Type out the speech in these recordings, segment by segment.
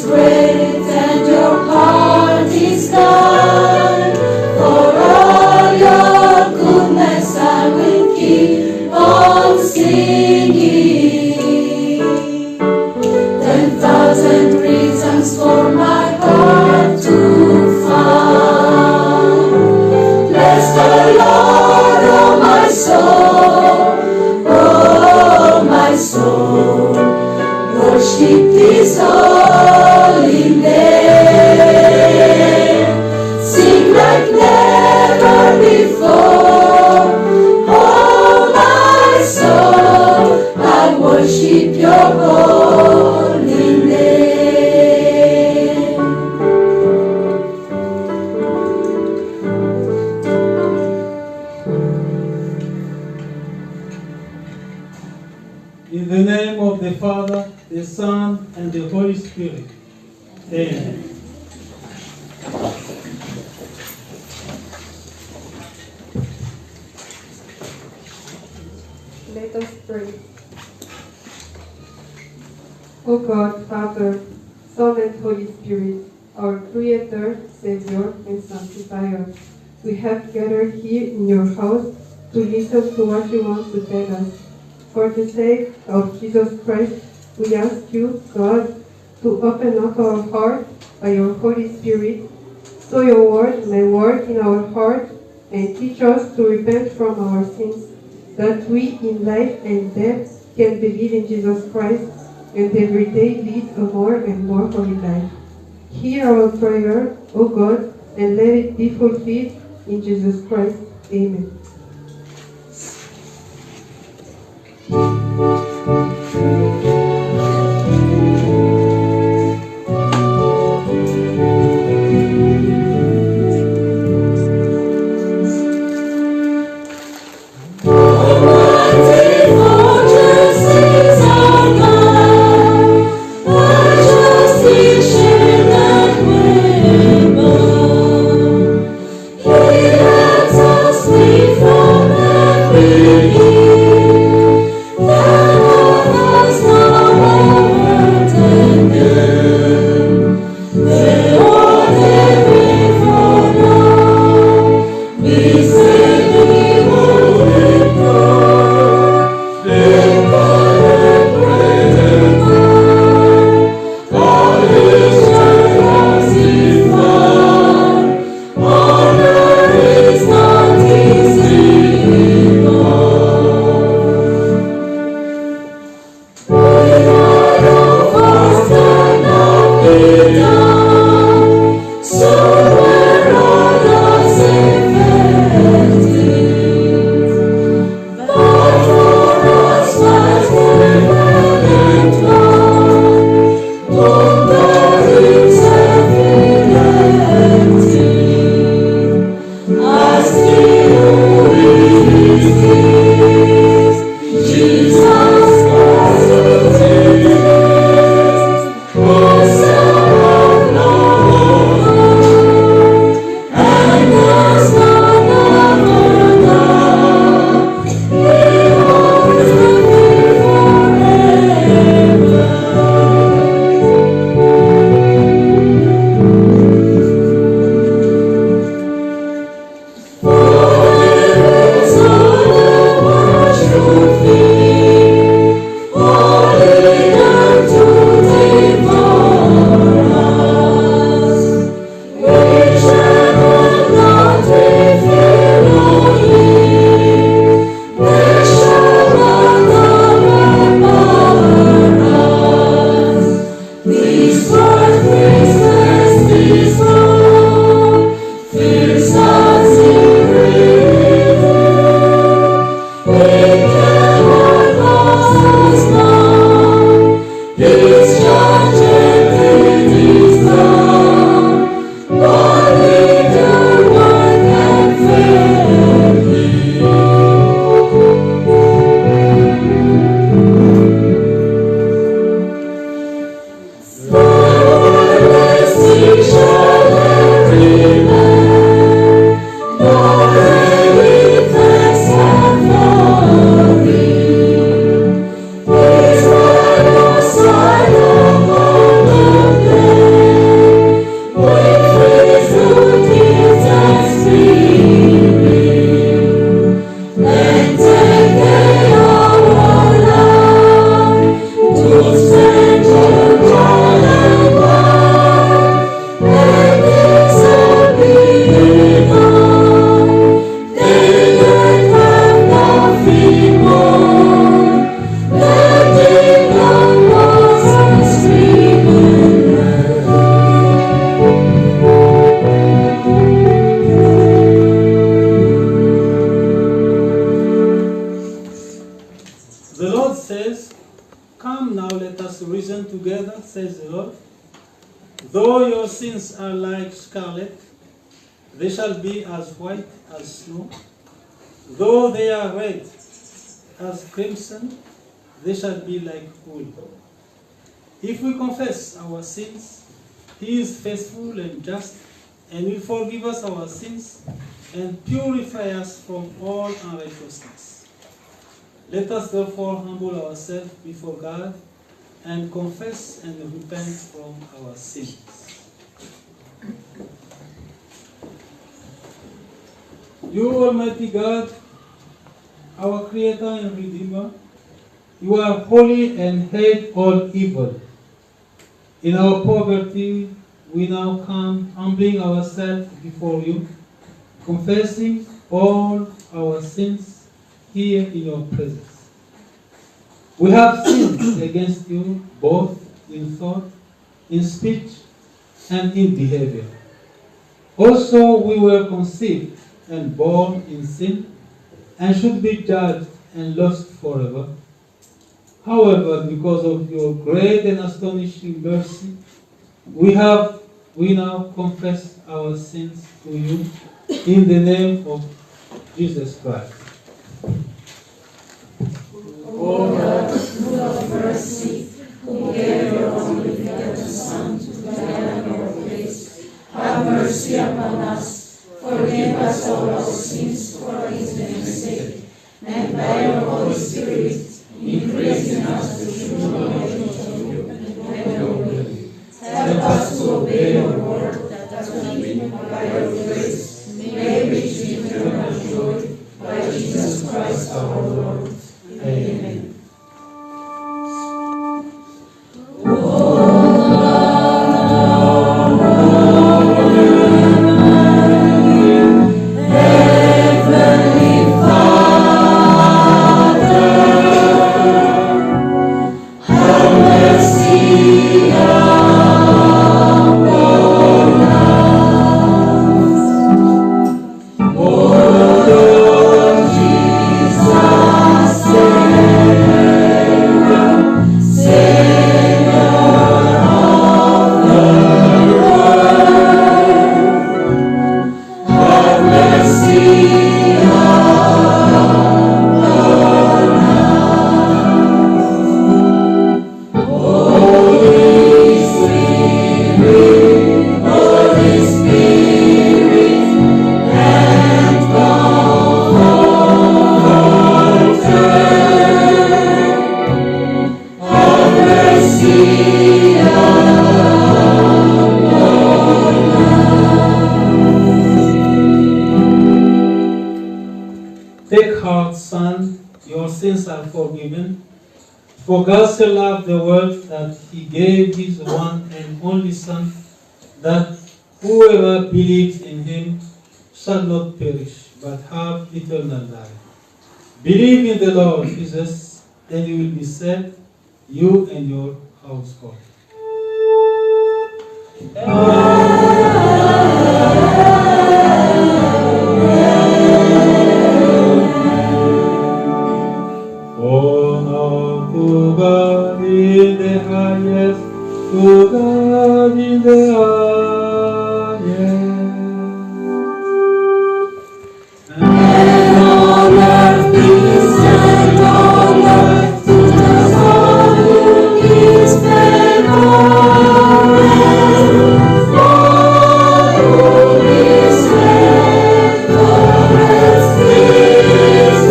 great and your heart is kind. For all your goodness I will keep on singing. 10,000 reasons for my heart to find. Bless the Lord, oh my soul, worship His holy name. Sing like never before, oh my soul, I worship your holy name. In the name of the Father, the Son, and the Holy Spirit. Amen. Let us pray. O God, Father, Son, and Holy Spirit, our Creator, Savior, and Sanctifier, we have gathered here in your house to listen to what you want to tell us. For the sake of Jesus Christ, we ask you, God, to open up our heart by your Holy Spirit, so your word may work in our heart and teach us to repent from our sins, that we in life and death can believe in Jesus Christ and every day lead a more and more holy life. Hear our prayer, O God, and let it be fulfilled in Jesus Christ. Amen. Though your sins are like scarlet, they shall be as white as snow. Though they are red as crimson, they shall be like wool. If we confess our sins, he is faithful and just, and will forgive us our sins and purify us from all unrighteousness. Let us therefore humble ourselves before God and confess and repent from our sins. You Almighty God, our Creator and Redeemer, you are holy and hate all evil. In our poverty, we now come humbling ourselves before you, confessing all our sins here in your presence. We have sinned against you both in thought, in speech, and in behavior. Also, we were conceived and born in sin, and should be judged and lost forever. However, because of your great and astonishing mercy, we now confess our sins to you in the name of Jesus Christ. O God, full of mercy, who gave your only begotten Son to die in our place, have mercy upon us. Forgive us all our sins for his name's sake, and by your Holy Spirit, increase in us the true knowledge of you and your will. Help us to obey your word, that we, by your grace, may reach eternal joy by Jesus Christ our Lord. Amen. Take heart, son, your sins are forgiven. For God so loved the world that he gave his one and only Son, that whoever believes in him shall not perish, but have eternal life. Believe in the Lord Jesus, and you will be saved, you and your household. Honor to God in the highest, to God in the highest. And on earth peace and honor to the Son who is benevolent. God who is benevolent, please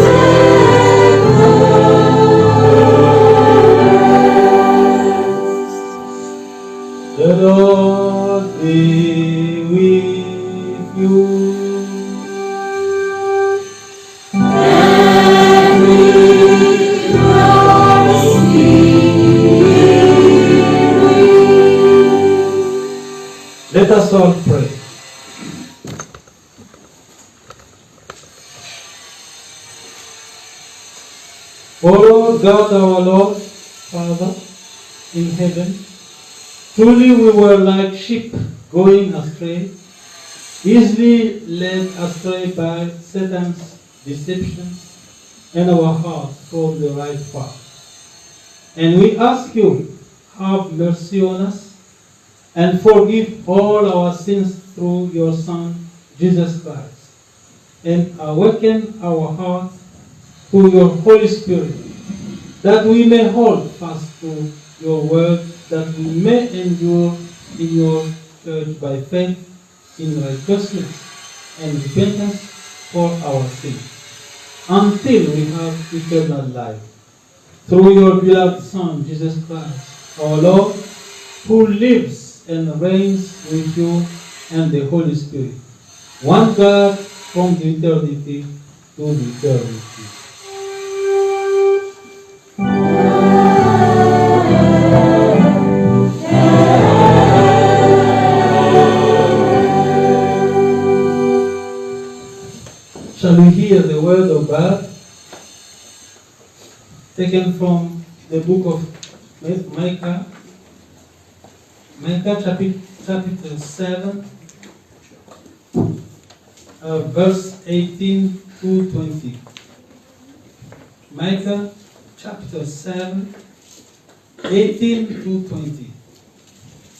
The Lord be with you. and with your spirit. Let us all pray. O Lord God, our Lord, Father, in heaven, truly we were like sheep going astray, easily led astray by Satan's deceptions and our hearts from the right path. And we ask you, have mercy on us, and forgive all our sins through your Son, Jesus Christ, and awaken our hearts to your Holy Spirit, that we may hold fast to your word, that we may endure in your church by faith in righteousness and repentance for our sins, until we have eternal life. Through your beloved Son, Jesus Christ, our Lord, who lives and reigns with you and the Holy Spirit, one God from the eternity to the eternity. Shall we hear the word of God, taken from the book of Micah, chapter 7, verse 18 to 20. Micah chapter 7, 18 to 20.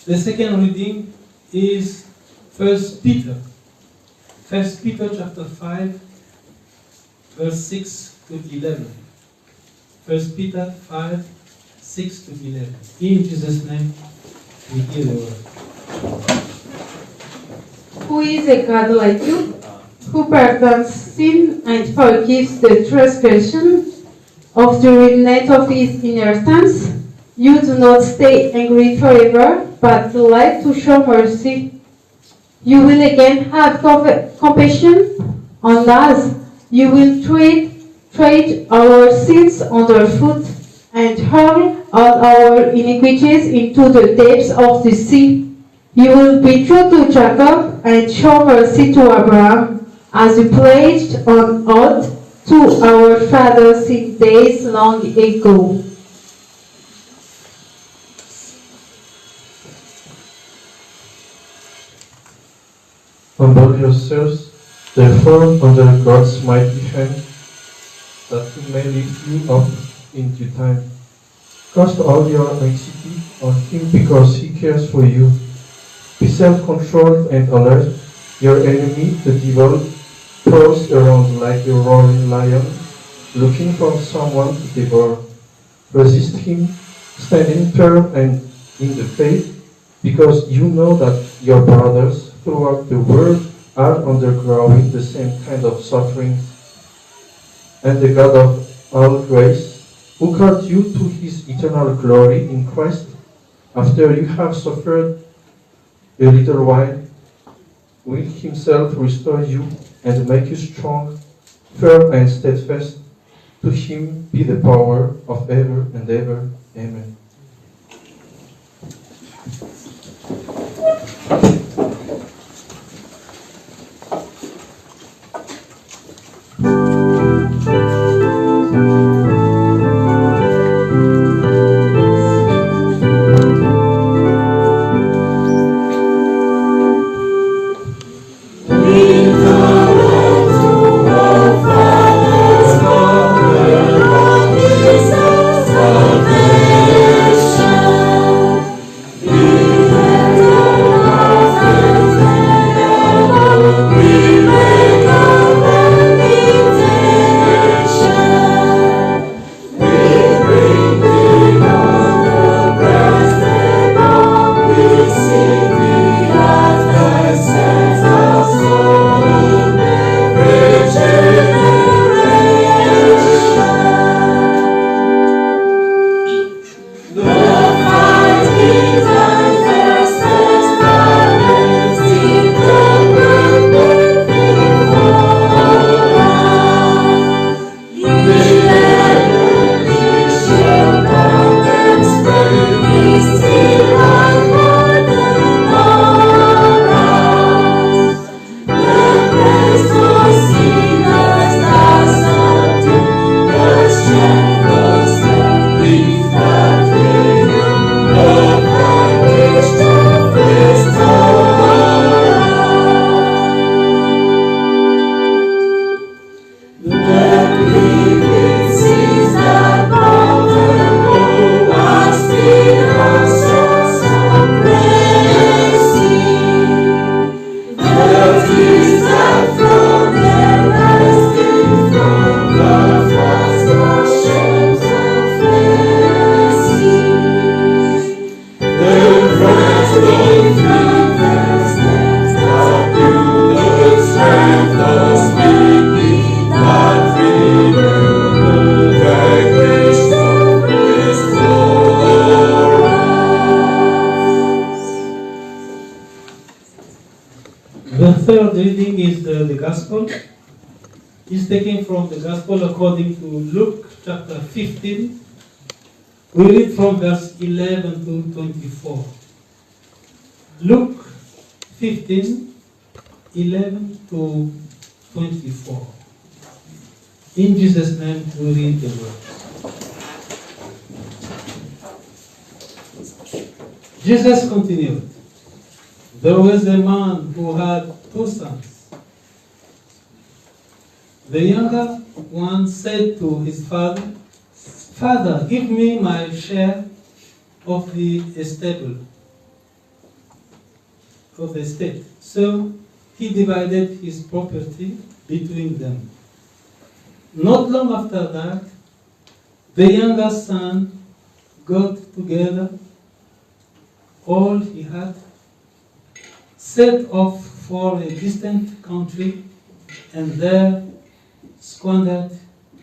The second reading is 1 Peter. 1 Peter chapter 5, verse 6 to 11. 1 Peter 5, 6 to 11. In Jesus' name, we hear the word. Who is a God like you, who pardons sin and forgives the transgression of the remnant of his inheritance? You do not stay angry forever, but delight to show mercy. You will again have compassion on us. You will tread our sins underfoot and hurl all our iniquities into the depths of the sea. You will be true to Jacob and show mercy to Abraham, as you pledged on oath to our fathers in days long ago. Humble yourselves, therefore, under God's mighty hand, that He may lift you up in due time. Cast all your anxiety on Him because He cares for you. Be self-controlled and alert. Your enemy, the devil, prowls around like a roaring lion, looking for someone to devour. Resist him, standing firm and in the faith, because you know that your brothers throughout the world are undergoing the same kind of sufferings. And the God of all grace, who called you to His eternal glory in Christ, after you have suffered a little while, will Himself restore you and make you strong, firm and steadfast. To Him be the power of ever and ever. Amen. Amen. The third reading is the Gospel. It's taken from the Gospel according to Luke chapter 15. We read from verse 11 to 24. Luke 15, 11 to 24. In Jesus' name we read the word. Jesus continued. There was a man who had 2 sons. The younger one said to his father, "Father, give me my share of the estate." So he divided his property between them. Not long after that, the younger son got together all he had, set off for a distant country, and there squandered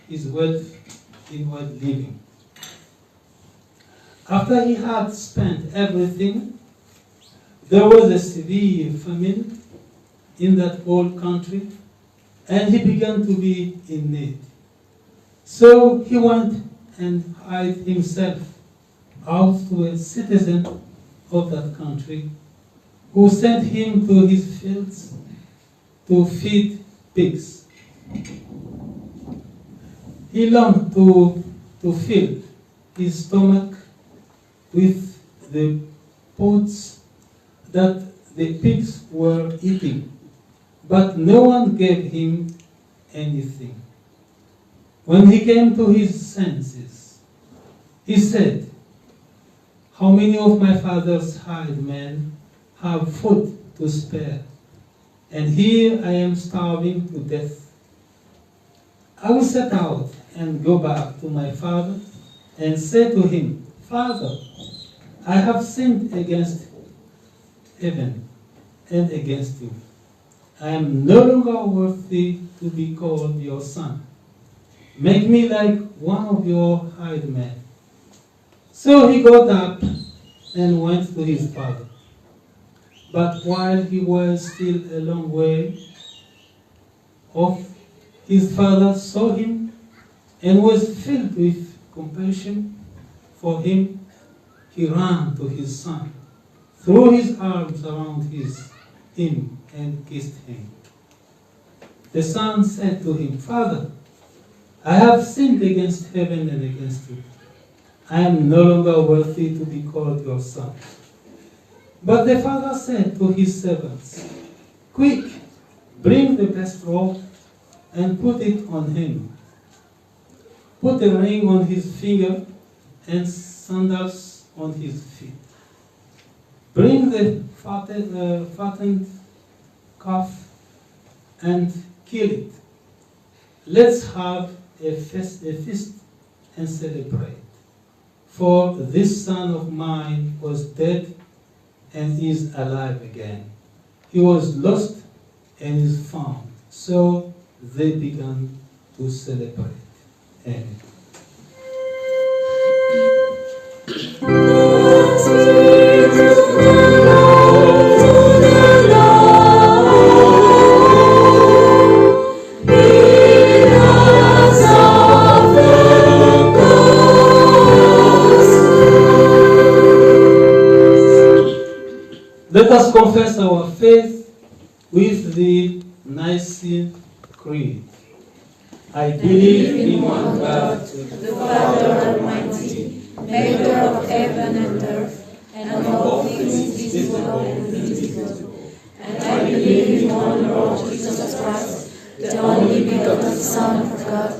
his wealth in wild living. After he had spent everything, there was a severe famine in that old country, and he began to be in need. So he went and hired himself out to a citizen of that country, who sent him to his fields to feed pigs. He longed to fill his stomach with the pods that the pigs were eating, but no one gave him anything. When he came to his senses, he said, "How many of my father's hired men have food to spare, and here I am starving to death? I will set out and go back to my father and say to him, 'Father, I have sinned against heaven and against you. I am no longer worthy to be called your son. Make me like one of your hired men.' So he got up and went to his father. But while he was still a long way off, his father saw him and was filled with compassion for him. He ran to his son, threw his arms around him, and kissed him. The son said to him, 'Father, I have sinned against heaven and against you. I am no longer worthy to be called your son.' But the father said to his servants, 'Quick, bring the best robe and put it on him. Put a ring on his finger and sandals on his feet. Bring the fattened calf and kill it. Let's have a feast and celebrate. For this son of mine was dead and is alive again. He was lost and is found.' So they began to celebrate." Amen. Let us confess our faith with the Nicene Creed. I believe in one God, the Father Almighty, maker of heaven and earth, and of all things visible and invisible. And I believe in one Lord Jesus Christ, the only begotten Son of God,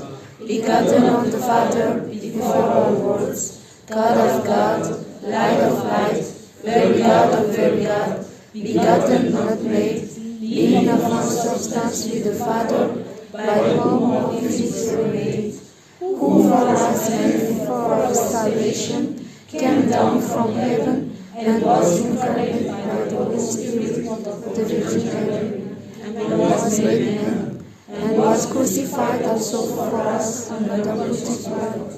begotten of the Father before all worlds, God of God, light of light, very God of very God, begotten, not made, being of one substance with the Father, by whom all things were made, who for us and for our salvation came down from heaven and was incarnate by the Holy Spirit of the Virgin Mary, and was made man, and was crucified also for us under the Pontius Pilate.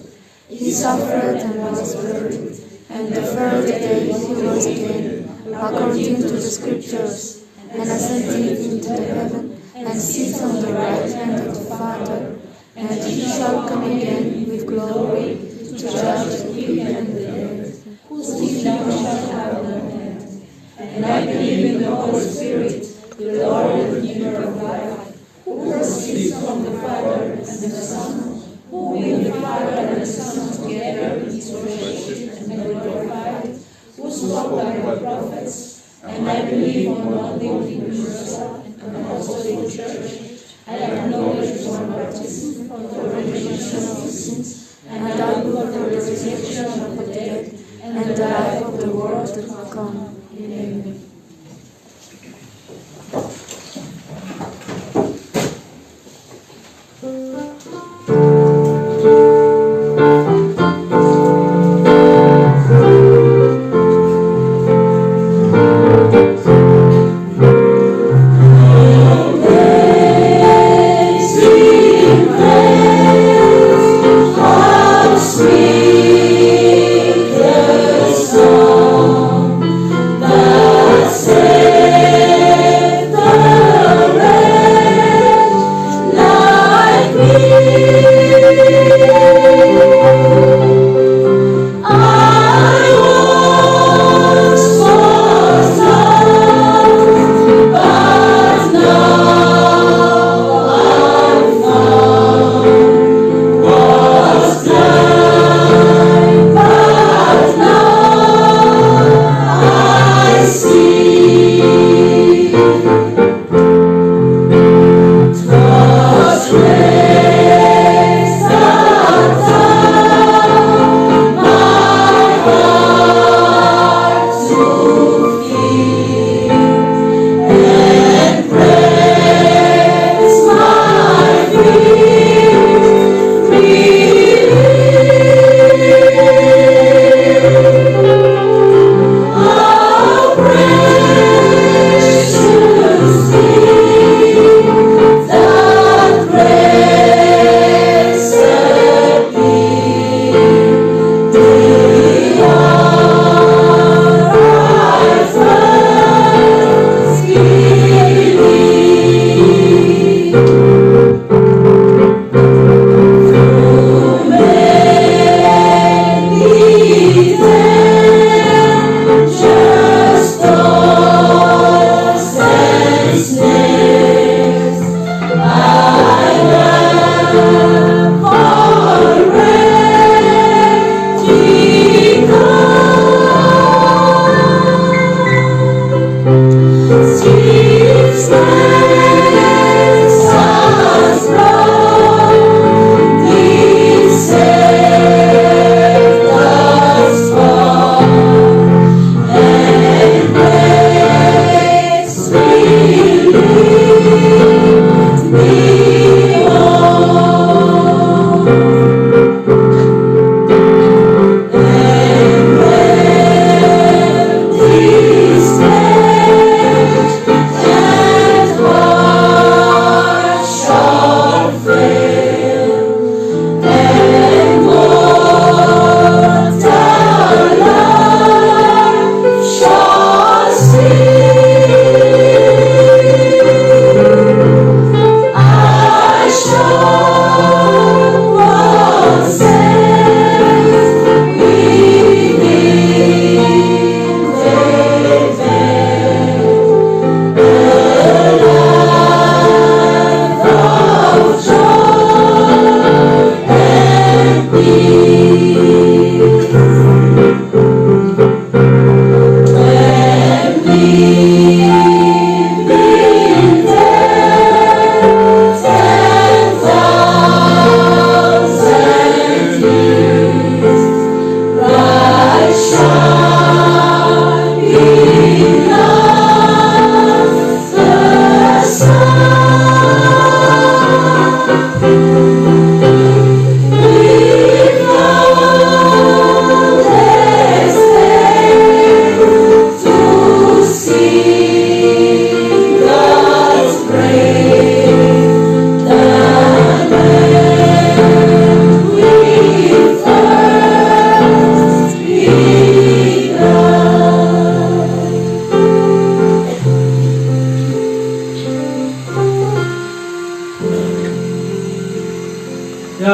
He suffered and was buried, and the third day he rose again, according to the Scriptures, and ascended into the heaven, and sits on the right hand of the Father, and he shall come again with glory to judge the living and the dead, whose kingdom shall have no end. And I believe in the Holy Spirit, the Lord and giver of life, who proceeds from the Father and the Son, who with the Father and the Son together is worshipped and glorified, who spoke by the prophets. And I believe on one holy universal and apostolic church. I acknowledge one baptism for the remission of sins, and I believe the resurrection of the dead, and the life of the world to come. Amen.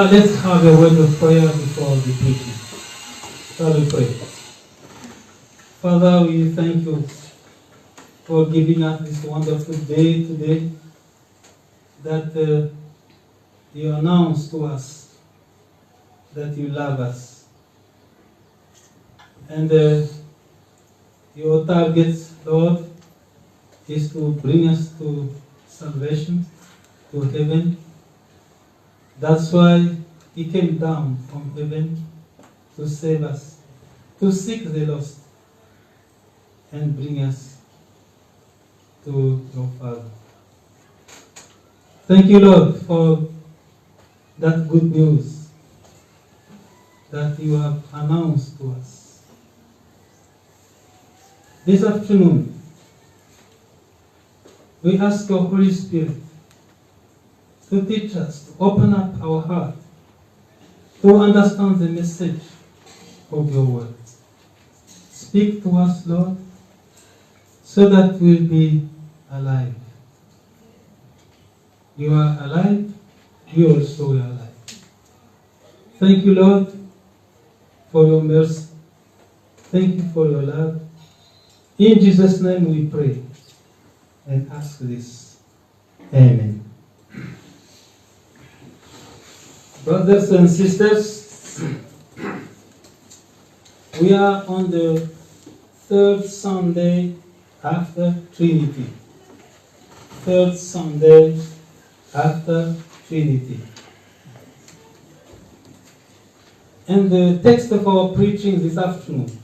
let's have a word of prayer before the preaching. Shall we pray? Father, we thank you for giving us this wonderful day today, that you announced to us that you love us. And your target, Lord, is to bring us to salvation, to heaven. That's why He came down from heaven to save us, to seek the lost, and bring us to your Father. Thank you, Lord, for that good news that you have announced to us. This afternoon, we ask your Holy Spirit to teach us, to open up our heart, to understand the message of your word. Speak to us, Lord, so that we'll be alive. You are alive, we also are alive. Thank you, Lord, for your mercy. Thank you for your love. In Jesus' name we pray and ask this. Amen. Brothers and sisters, we are on the third Sunday after Trinity. Third Sunday after Trinity. And the text of our preaching this afternoon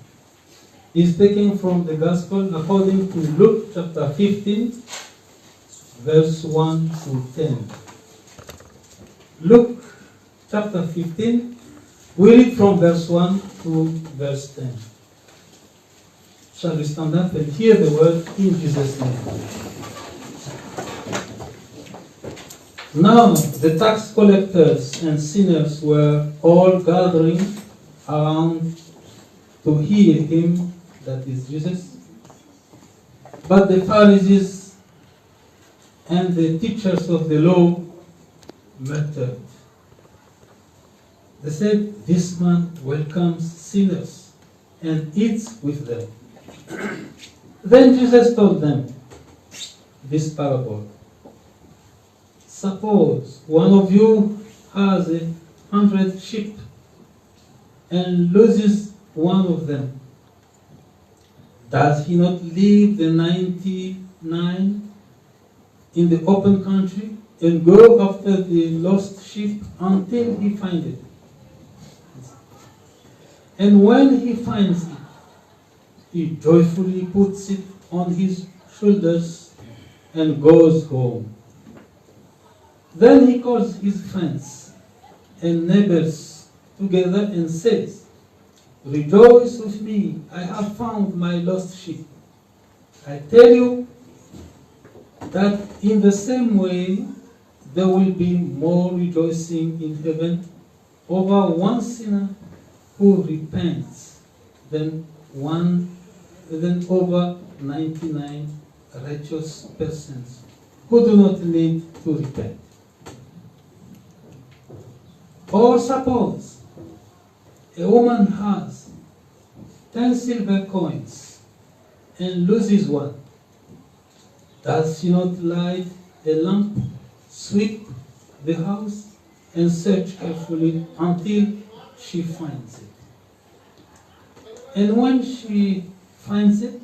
is taken from the Gospel according to Luke chapter 15, verse 1 to 10. Luke chapter 15, we read from verse 1 to verse 10. Shall we stand up and hear the word in Jesus' name? Now the tax collectors and sinners were all gathering around to hear him, that is Jesus. But the Pharisees and the teachers of the law muttered. They said, "This man welcomes sinners and eats with them." Then Jesus told them this parable. Suppose one of you has 100 sheep and loses one of them. Does he not leave the 99 in the open country and go after the lost sheep until he finds it? And when he finds it, he joyfully puts it on his shoulders and goes home. Then he calls his friends and neighbors together and says, "Rejoice with me, I have found my lost sheep." I tell you that in the same way there will be more rejoicing in heaven over one sinner who repents than over 99 righteous persons who do not need to repent. Or suppose a woman has 10 silver coins and loses one. Does she not light a lamp, sweep the house, and search carefully until she finds it? And when she finds it,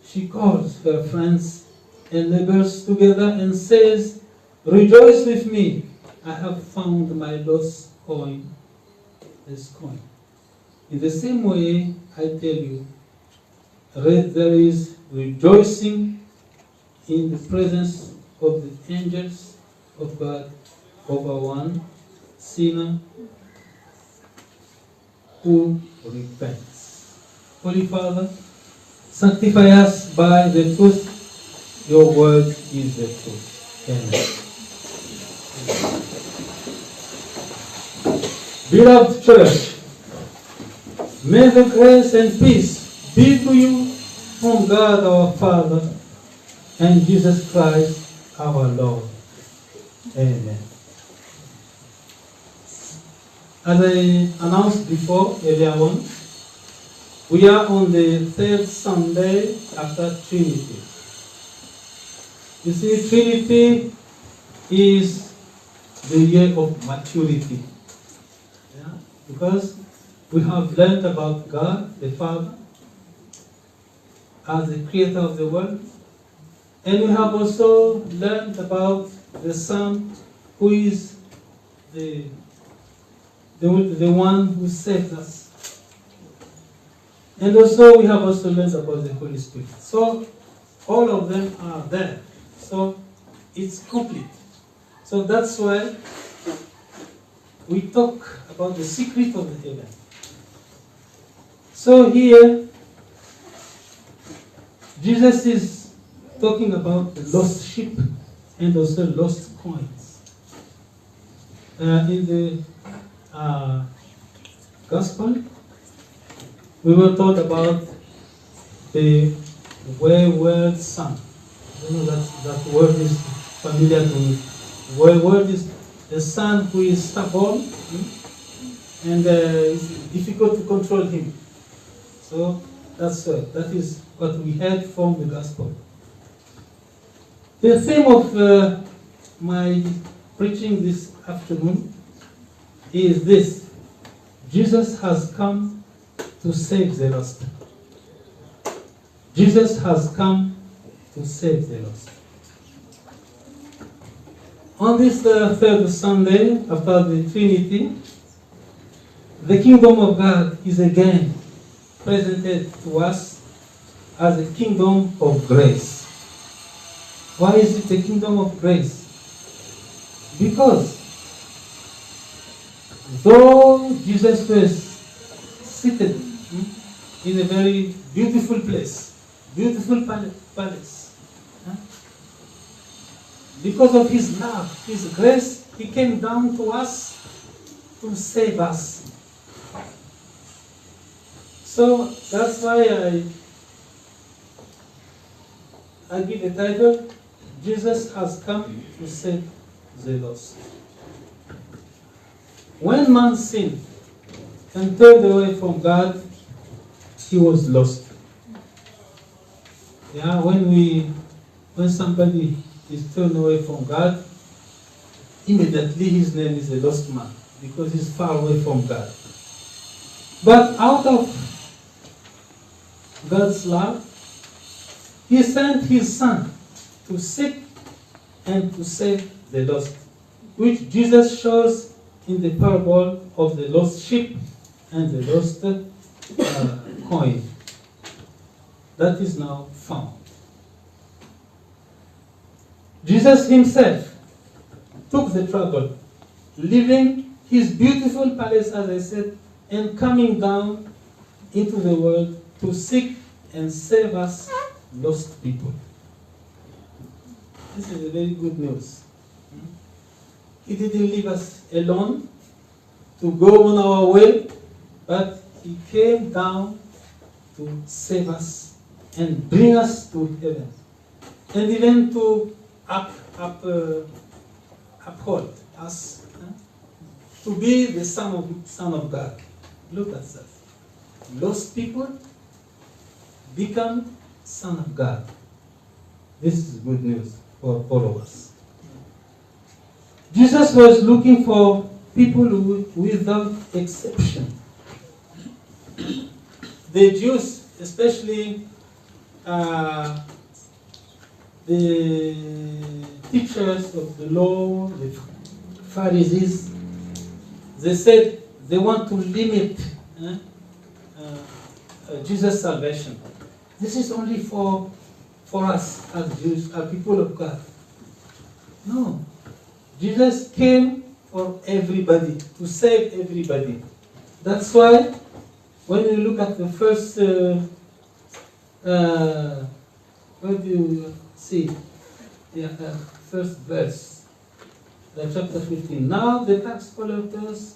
she calls her friends and neighbors together and says, "Rejoice with me, I have found my lost coin." This coin. In the same way, I tell you, there is rejoicing in the presence of the angels of God over one sinner who repents. Holy Father, sanctify us by the truth. Your word is the truth. Amen. Beloved church, may the grace and peace be to you from God our Father and Jesus Christ our Lord. Amen. As I announced before, earlier on, we are on the third Sunday after Trinity. You see, Trinity is the year of maturity. Yeah? Because we have learned about God, the Father, as the creator of the world. And we have also learned about the Son, who is the one who saves us. And also we have also learned about the Holy Spirit. So all of them are there. So it's complete. So that's why we talk about the secret of the heaven. So here, Jesus is talking about the lost sheep and also lost coins. In the Gospel, we were taught about the wayward son. You know that word is familiar to me. Wayward is the son who is stubborn and it's difficult to control him. So that is what we heard from the Gospel. The theme of my preaching this afternoon is this: Jesus has come to save the lost. Jesus has come to save the lost. On this third Sunday after the Trinity, the kingdom of God is again presented to us as a kingdom of grace. Why is it a kingdom of grace? Because though Jesus was seated in a very beautiful place, beautiful palace, because of his love, his grace, he came down to us to save us. So that's why I give the title, Jesus has come to save the lost. When man sinned and turned away from God, he was lost. Yeah, when somebody is turned away from God, immediately his name is a lost man, because he's far away from God. But out of God's love, he sent his Son to seek and to save the lost, which Jesus shows in the parable of the lost sheep and the lost coin that is now found. Jesus himself took the trouble, leaving his beautiful palace, as I said, and coming down into the world to seek and save us lost people. This is a very good news. He didn't leave us alone to go on our way, but he came down to save us and bring us to heaven, and even to uphold us, to be the Son of God. Look at that. Lost people become Son of God. This is good news for all of us. Jesus was looking for people without exception. The Jews, especially the teachers of the law, the Pharisees, they said they want to limit Jesus' salvation. This is only for us as Jews, as people of God. No. Jesus came for everybody, to save everybody. That's why when you look at the first, what do you see? First verse, chapter 15. Now the tax collectors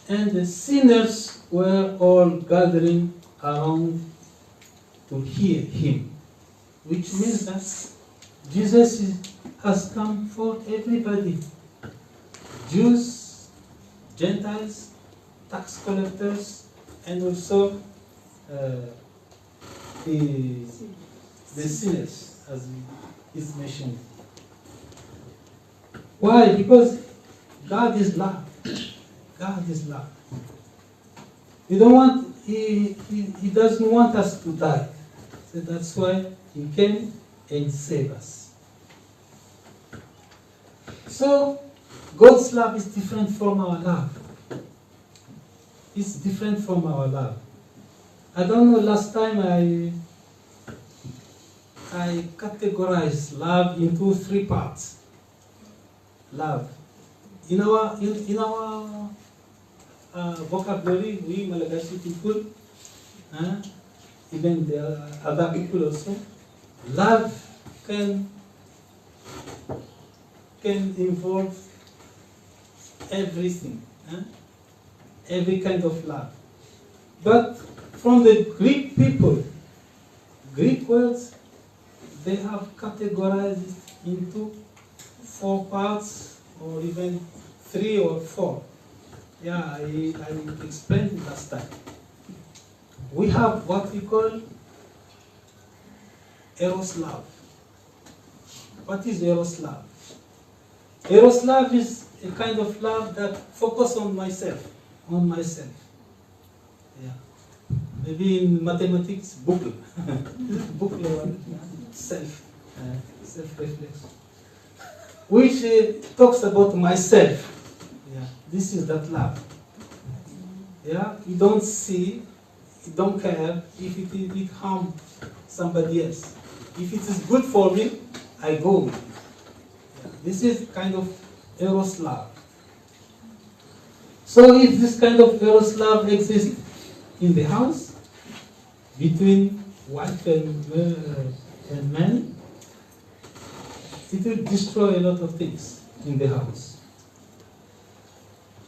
and the sinners were all gathering around to hear him, which means that Jesus has come for everybody. Jews, Gentiles, tax collectors, and also the sinners, as is mentioned. Why? Because God is love. God is love. He doesn't want us to die. So that's why He came and saved us. So God's love is different from our love. It's different from our love. I don't know, last time I categorized love into 3 parts. Love. In our vocabulary, we Malagasy people, even the other people also, love can involve everything, every kind of love. But from the Greek people, Greek words, they have categorized it into 4 parts, or even 3 or 4. Yeah, I explained it last time. We have what we call Eros love. What is Eros love? Eros love is a kind of love that focuses on myself. Yeah. Maybe in mathematics, book. Book level, self-reflection. Which talks about myself. Yeah. This is that love. Yeah. You don't see, you don't care if it harms somebody else. If it is good for me, I go with it. Yeah. This is kind of Eros love. So if this kind of Eros love exists in the house, between wife and man, it will destroy a lot of things in the house.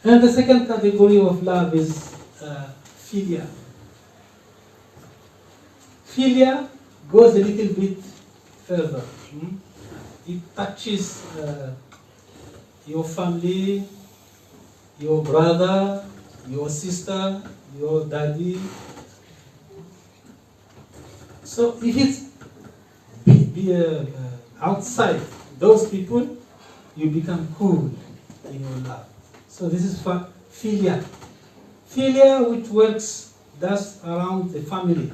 And the second category of love is philia. Philia goes a little bit further. It touches your family, your brother, your sister, your daddy. So if it's outside those people, you become cool in your love. So this is for philia. Philia, which works thus around the family.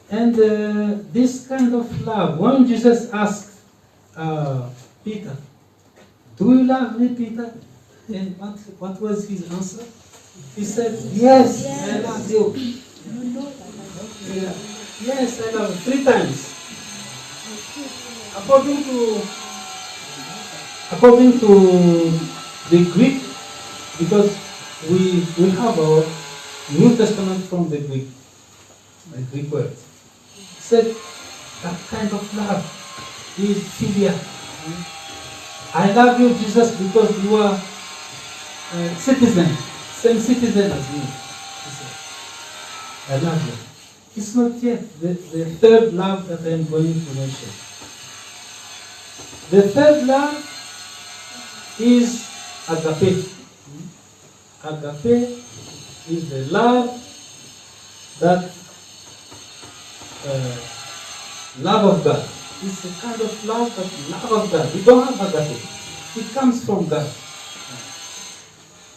And this kind of love, when Jesus asked Peter, "Do you love me, Peter?" And what was his answer? He said, "Yes, I love you." Yeah. Yes, I love you. 3 times. According to the Greek, because we have our New Testament from the Greek word. Said that kind of love is philia. I love you, Jesus, because you are citizen, same citizen as me. He said, I love you. It's not yet the third love that I am going to mention. The third love is agape. Agape is the love that love of God. It's a kind of love, but love of God. We don't have agape. It comes from God.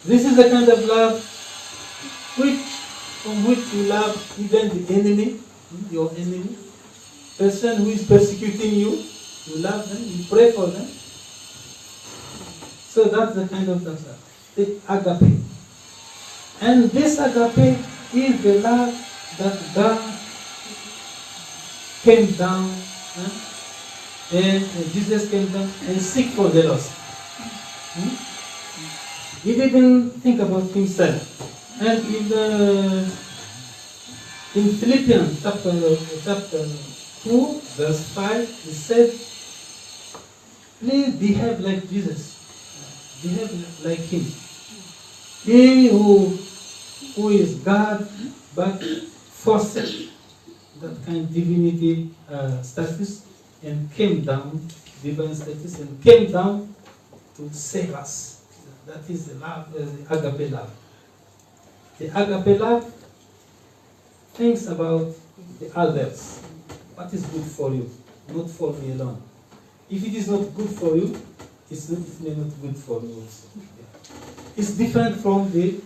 This is the kind of love from which you love even the enemy, your enemy, person who is persecuting you. You love them, you pray for them. So that's the kind of love, the agape. And this agape is the love that God came down, and Jesus came down and seek for the lost. He didn't think about himself. And in Philippians chapter 2, verse 5, he said, please behave like Jesus. Behave like him. He who is God, but forsake that kind of divinity status and came down, divine status, and came down to save us. That is the love, the agape love. The agape love thinks about the others. What is good for you, not for me alone. If it is not good for you, it's definitely not good for me also. Yeah. It's different from the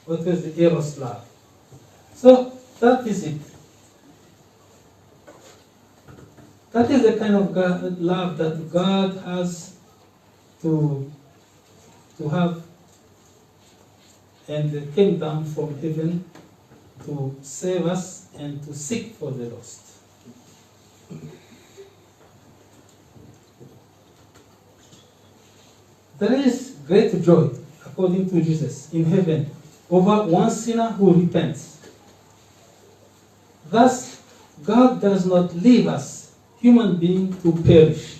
what is the eros love. So that is it. That is the kind of love that God has to have, and came down from heaven to save us and to seek for the lost. There is great joy, according to Jesus, in heaven over one sinner who repents. Thus, God does not leave us, human beings, to perish.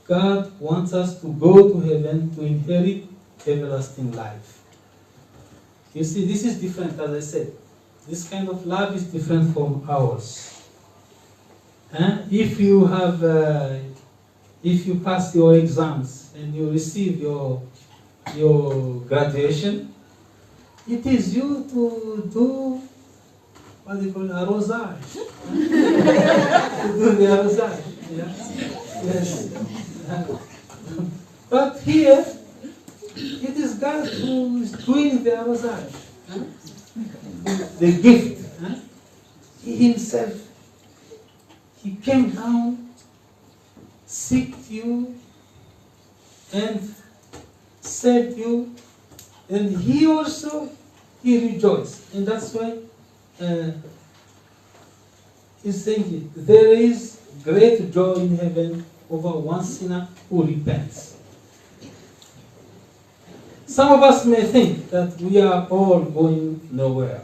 God wants us to go to heaven to inherit everlasting life. You see, this is different, as I said. This kind of love is different from ours. If you have, if you pass your exams and you receive your graduation, it is you to do what they call arrosage. To do the arrosage. Yeah? Yes. But here, it is God who is doing the arrosage. The gift. He himself, he came down, seeked you, and saved you, and he also, he rejoiced. And that's why he's saying it. There is great joy in heaven over one sinner who repents. Some of us may think that we are all going nowhere.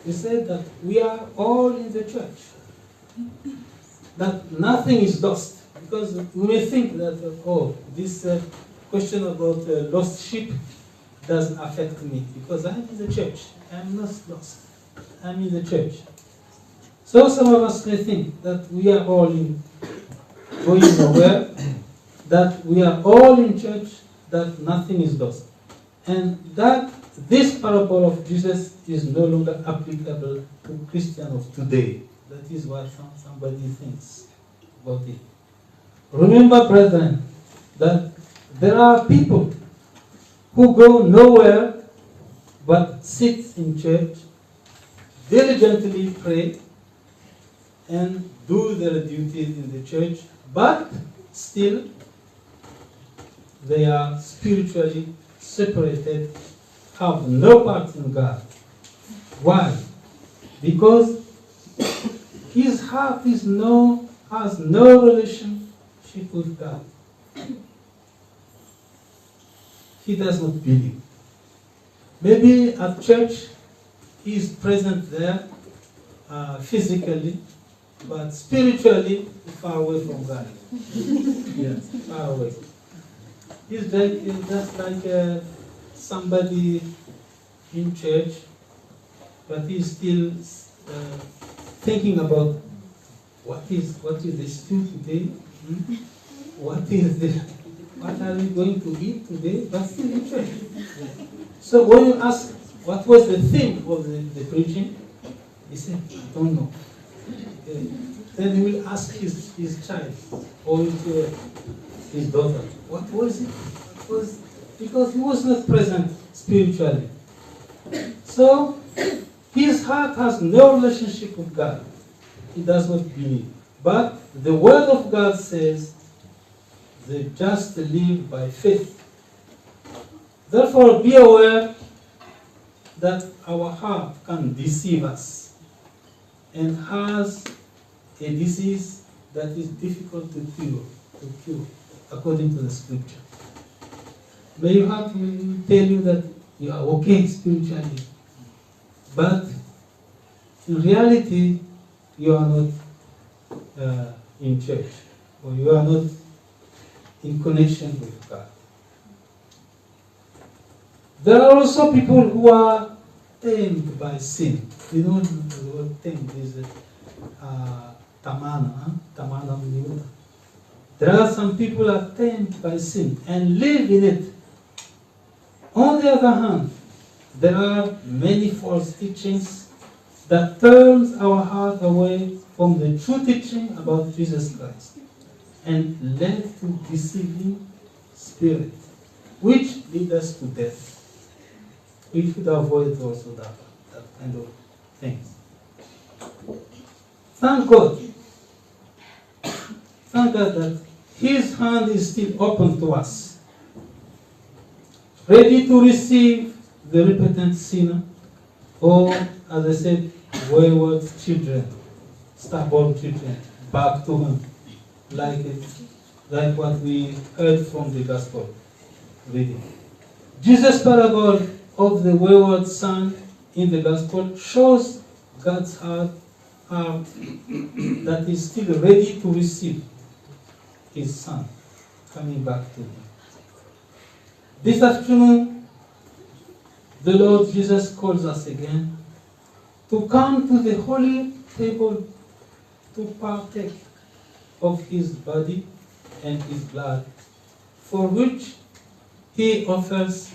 We say that we are all in the church, that nothing is lost, because we may think that, oh, this question about lost sheep doesn't affect me, because I'm in the church. I'm not lost. I'm in the church. So some of us may think that we are all going nowhere, that we are all in church, that nothing is lost. And that this parable of Jesus is no longer applicable to Christians of today. That is what somebody thinks about it. Remember, brethren, that there are people who go nowhere but sit in church, diligently pray, and do their duties in the church, but still they are spiritually separated, have no part in God. Why? Because his heart has no relationship with God. He does not believe. Maybe at church he is present there physically, but spiritually far away from God. Yes, far away. He's just like somebody in church, but he's still thinking about what is the stew today? What are we going to eat today? But still in church. So when you ask what was the theme of the preaching, he said, I don't know. Then he will ask his child or his daughter, what was it? Because he was not present spiritually. So his heart has no relationship with God. He does not believe. But the word of God says, the just live by faith. Therefore, be aware that our heart can deceive us and has a disease that is difficult to cure, according to the scripture. May your heart will tell you that you are okay spiritually, but in reality, you are not in church, or you are not in connection with God. There are also people who are tamed by sin. You know the word tamed is tamana, tamana mniuta. There are some people who are tamed by sin and live in it. On the other hand, there are many false teachings that turns our heart away from the true teaching about Jesus Christ and led to deceiving spirit, which lead us to death. We should avoid also that kind of things. Thank God. Thank God that His hand is still open to us, ready to receive the repentant sinner, or, as I said, wayward children, stubborn children, back to Him, like what we heard from the Gospel reading. Jesus' parable of the wayward son in the Gospel shows God's heart that is still ready to receive His Son coming back to Him. This afternoon, the Lord Jesus calls us again to come to the holy table to partake of His body and His blood, for which He offers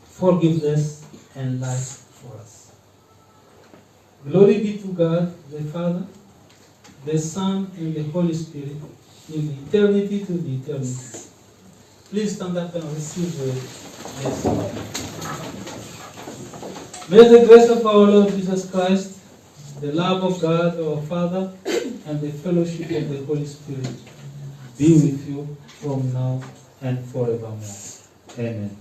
forgiveness and life for us. Glory be to God, the Father, the Son, and the Holy Spirit, in eternity to the eternity. Please stand up and receive the blessing. May the grace of our Lord Jesus Christ, the love of God our Father, and the fellowship of the Holy Spirit be with you from now and forevermore. Amen.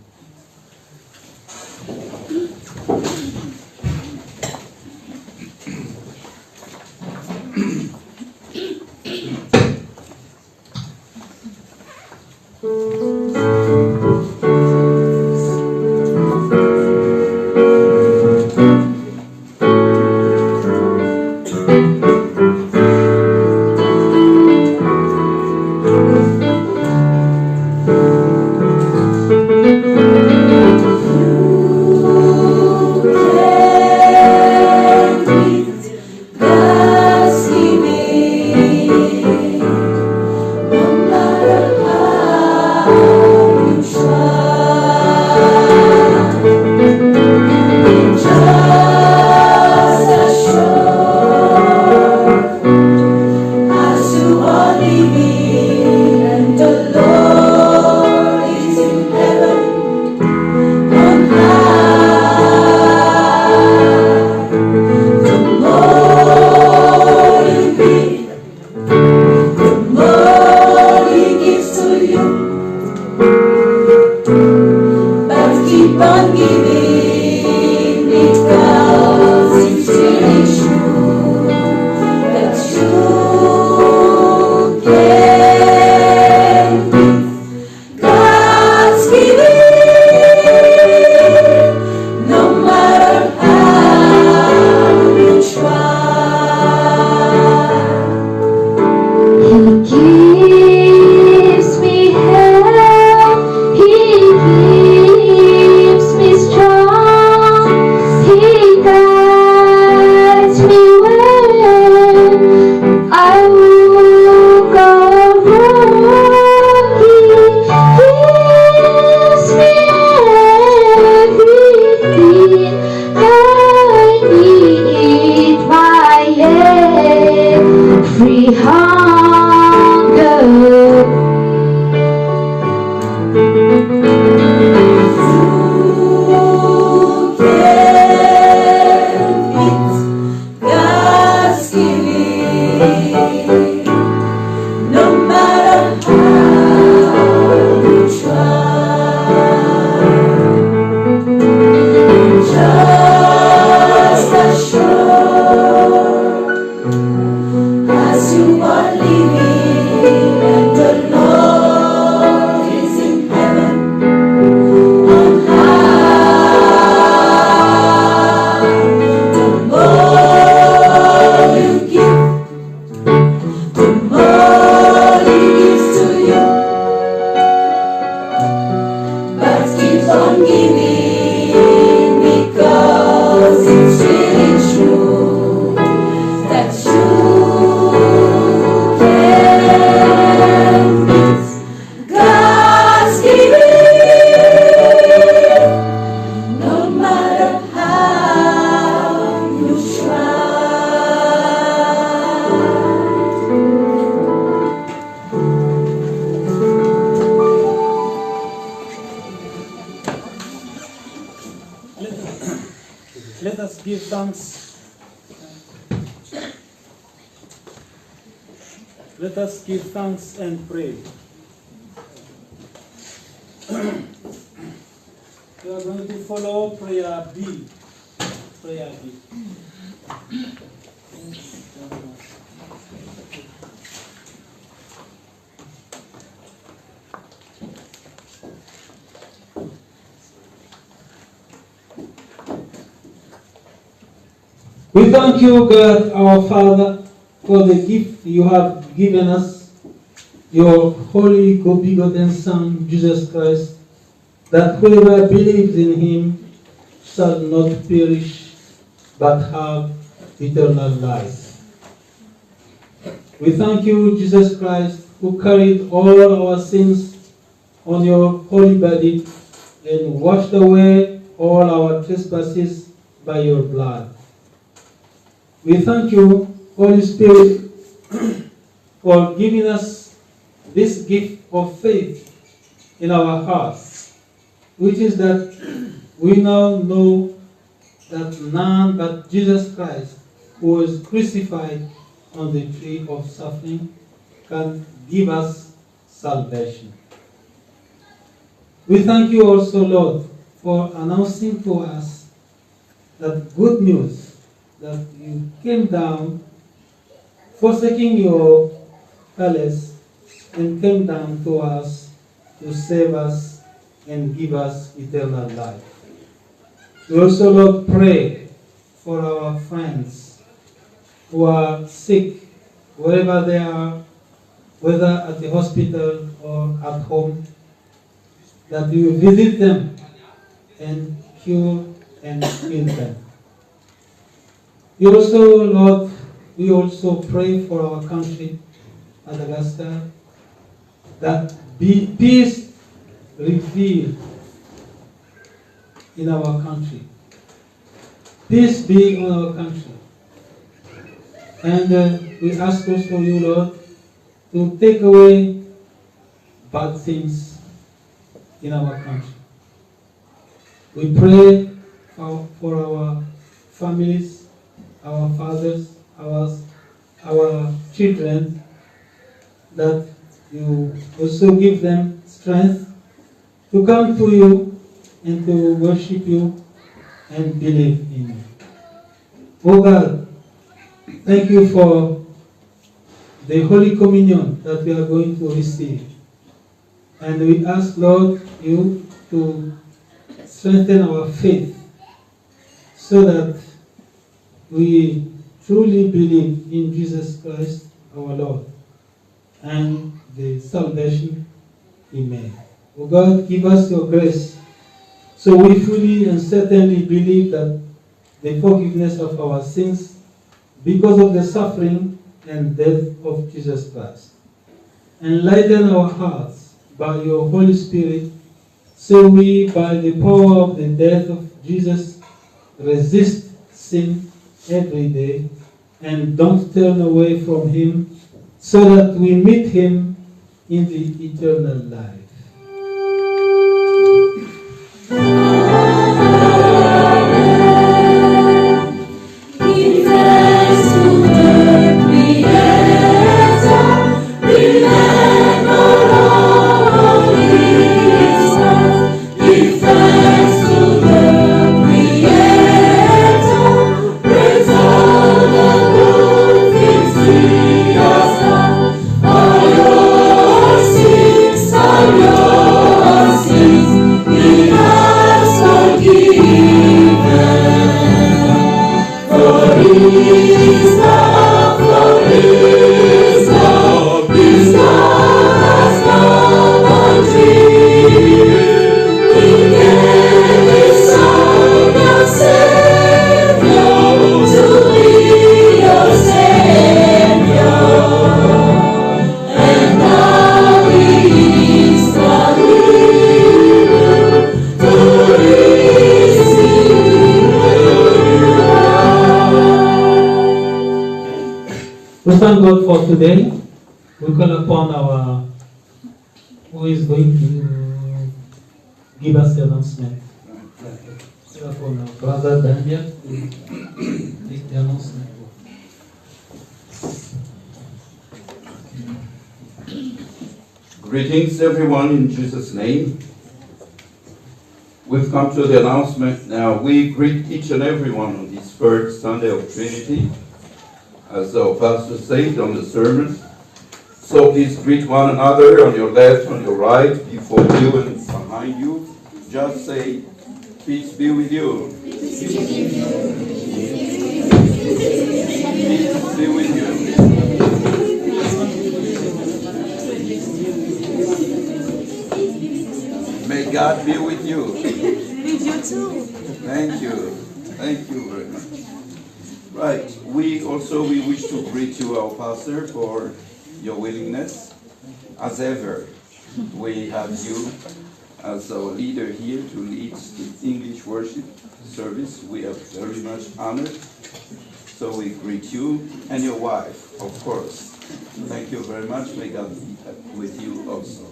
give thanks. Let us give thanks and pray. We are going to follow prayer B. Prayer B. We thank you, God, our Father, for the gift you have given us, your holy begotten Son, Jesus Christ, that whoever believes in him shall not perish, but have eternal life. We thank you, Jesus Christ, who carried all our sins on your holy body and washed away all our trespasses by your blood. We thank you, Holy Spirit, for giving us this gift of faith in our hearts, which is that we now know that none but Jesus Christ, who was crucified on the tree of suffering, can give us salvation. We thank you also, Lord, for announcing to us that good news, that you came down, forsaking your palace, and came down to us to save us and give us eternal life. We also, Lord, pray for our friends who are sick, wherever they are, whether at the hospital or at home, that you visit them and cure and heal them. We also, Lord, we also pray for our country, Madagascar, that peace revealed in our country. Peace be in our country. And we ask also you, Lord, to take away bad things in our country. We pray for our families, our fathers, our children, that you also give them strength to come to you and to worship you and believe in you. Oh God, thank you for the Holy Communion that we are going to receive. And we ask, Lord, you to strengthen our faith so that we truly believe in Jesus Christ, our Lord, and the salvation He made. O God, give us your grace so we fully and certainly believe that the forgiveness of our sins because of the suffering and death of Jesus Christ. Enlighten our hearts by your Holy Spirit so we, by the power of the death of Jesus, resist sin every day and don't turn away from him so that we meet him in the eternal life. We thank God for today. We call upon our who is going to give us the announcement. Sila po na Brother Daniel, make the announcement po. Greetings everyone in Jesus' name. We've come to the announcement now. We greet each and every one on this first Sunday of Trinity, as our pastor said on the sermon. So please greet one another on your left, on your right, before you and behind you. Just say, peace be with you. Peace be with you. May God be with you. With you too. Thank you. Thank you very much. Right. We wish to greet you, our pastor, for your willingness. As ever, we have you as our leader here to lead the English worship service. We are very much honored. So we greet you and your wife, of course. Thank you very much. May God be with you also.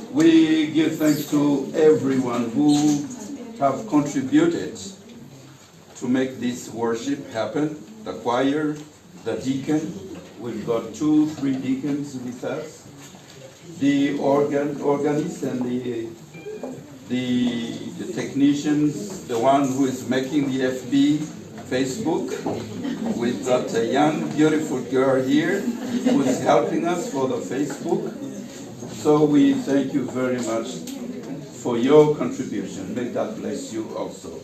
We give thanks to everyone who have contributed to make this worship happen. The choir, the deacon, we've got 2-3 deacons with us. The organist and the technicians, the one who is making the FB, Facebook. We've got a young, beautiful girl here who is helping us for the Facebook. So we thank you very much for your contribution. May God bless you also.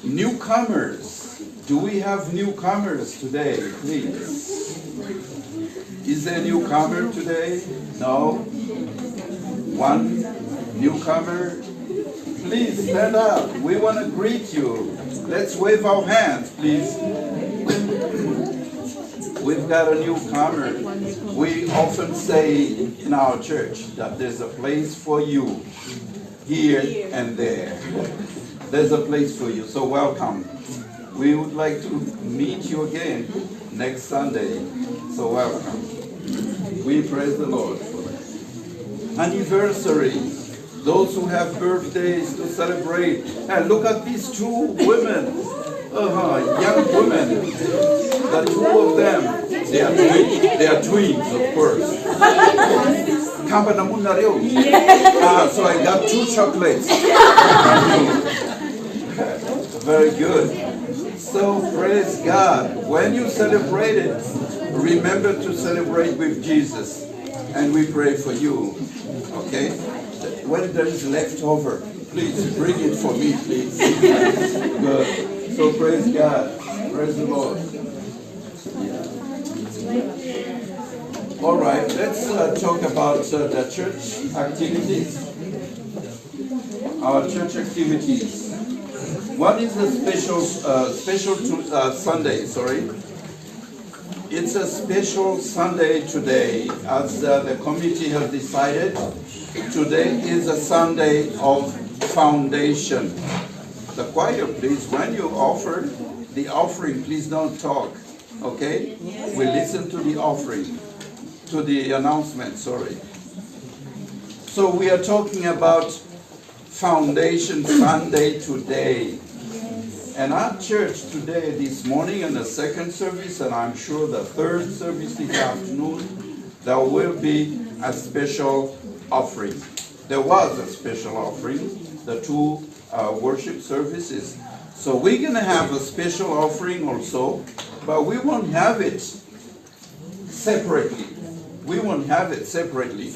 Newcomers. Do we have newcomers today, please? Is there a newcomer today? No? One newcomer? Please stand up. We want to greet you. Let's wave our hands, please. We've got a newcomer. We often say in our church that there's a place for you here and there. There's a place for you, so welcome. We would like to meet you again next Sunday, so welcome. We praise the Lord for that. Anniversaries, those who have birthdays to celebrate. And look at these two women, young women. The two of them, they are twins, of course. So I got 2 chocolates. Very good. So praise God. When you celebrate it, remember to celebrate with Jesus. And we pray for you. Okay? When there is leftover, please bring it for me, please. Good. So praise God. Praise the Lord. Yeah. All right, let's talk about the church activities. Our church activities. What is the special Sunday? Sorry, it's a special Sunday today, as the committee has decided. Today is a Sunday of foundation. The choir, please, when you offer the offering, please don't talk. Okay? We listen to the offering, to the announcement. Sorry. So we are talking about Foundation Sunday today. And our church today, this morning, in the second service, and I'm sure the third service this afternoon, there will be a special offering. There was a special offering, the 2 worship services. So we're going to have a special offering also, but we won't have it separately. We won't have it separately.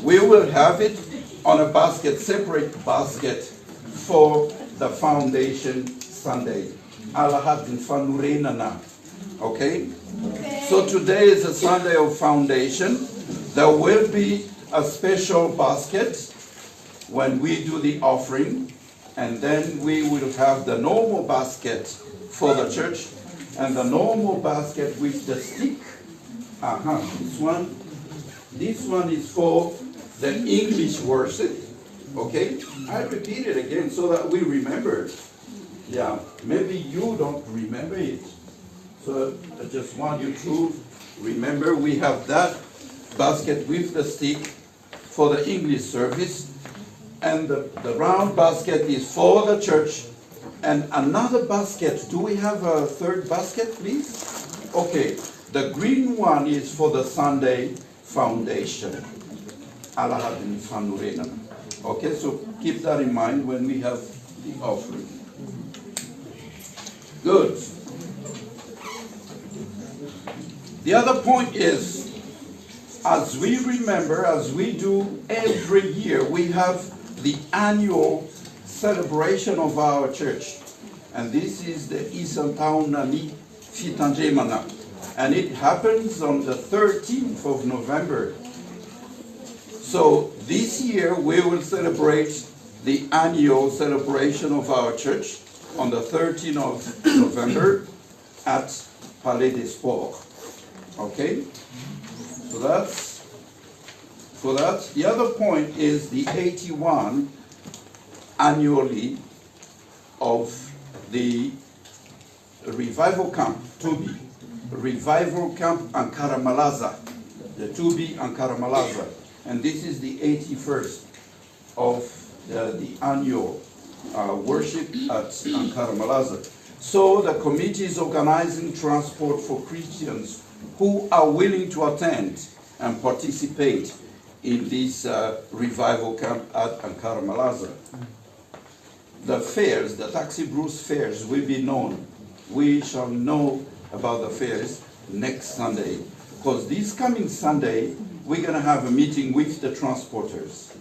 We will have it on a basket, separate basket for the Foundation Sunday. Okay? So today is a Sunday of Foundation. There will be a special basket when we do the offering, and then we will have the normal basket for the church, and the normal basket with the stick. This one is for the English worship. Okay? I repeat it again so that we remember. Yeah, maybe you don't remember it. So I just want you to remember we have that basket with the stick for the English service, and the round basket is for the church, and another basket. Do we have a third basket, please? Okay, the green one is for the Sunday foundation. Okay, so keep that in mind when we have the offering. Good. The other point is, as we remember, as we do every year, we have the annual celebration of our church. And this is the Isampaunani Fitanjemana. And it happens on the 13th of November. So this year we will celebrate the annual celebration of our church on the 13th of November at Palais des Sports. Okay? So that's for that. The other point is the 81 annually of the revival camp, Toby. Revival camp Ankara-Malaza. The Toby Ankara-Malaza. And this is the 81st of the annual worship at Ankara-Malaza. So the committee is organizing transport for Christians who are willing to attend and participate in this revival camp at Ankara-Malaza. The fairs, the Taxi Bruce fairs will be known. We shall know about the fairs next Sunday, because this coming Sunday we're going to have a meeting with the transporters.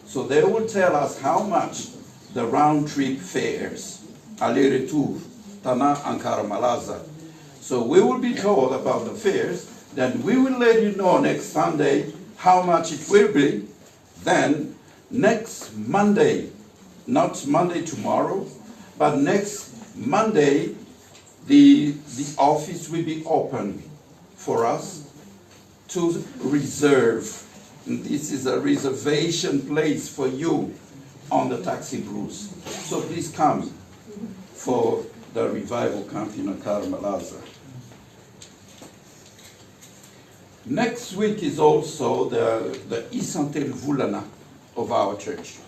So they will tell us how much the round trip fares, aller-retour, Tana Ankara-Malaza. So we will be told about the fares, then we will let you know next Sunday how much it will be. Then next Monday, not Monday tomorrow, but next Monday, the office will be open for us to reserve. And this is a reservation place for you on the Taxi Bruce. So please come for the revival camp in Ankara-Malaza. Next week is also the Isantel Vulana of our church.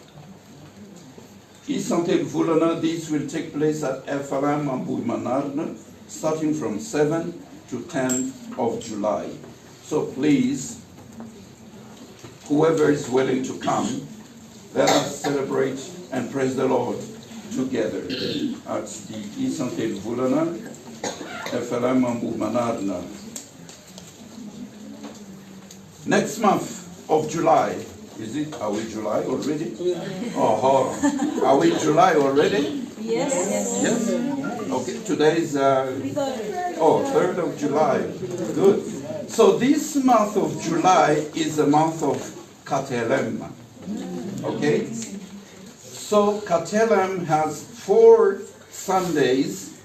Isantel Vulana, this will take place at FLM Manarna, starting from 7 to 10 of July. So please, whoever is willing to come, let us celebrate and praise the Lord together at the Isantel Vulana, FLM Manarna. Next month of July, is it? Are we July already? Oh, are we July already? Yes. Yes? Okay, today is 3rd of July. Good. So this month of July is a month of FLM. Okay? So FLM has 4 Sundays.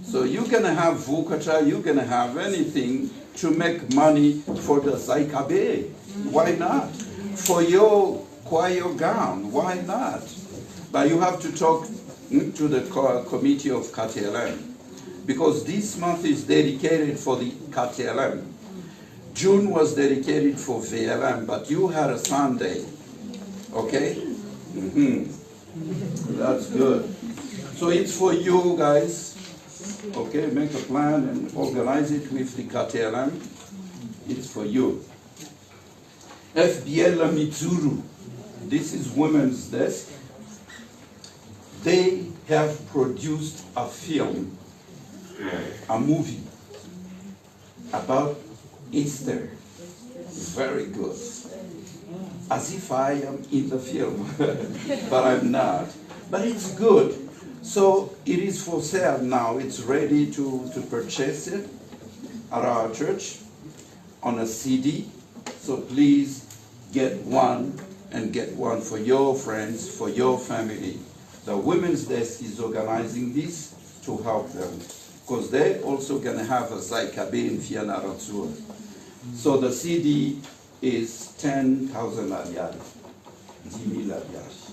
So you're going to have Vukacha, you're going to have anything to make money for the Zaikabe. Why not? For your choir gown, why not? But you have to talk to the committee of FLM, because this month is dedicated for the FLM. June was dedicated for VLM, but you had a Sunday, okay? That's good. So it's for you guys, okay? Make a plan and organize it with the FLM. It's for you. FBL Mitsuru, this is Women's Desk. They have produced a film, a movie about Easter. Very good. As if I am in the film, but I'm not. But it's good. So it is for sale now. It's ready to purchase it at our church on a CD. So please get one, and get one for your friends, for your family. The Women's Desk is organizing this to help them, because they're also going to have a Zaikabe in Fianarantsoa. So the CD is 10,000 aliari, 10,000 aliari.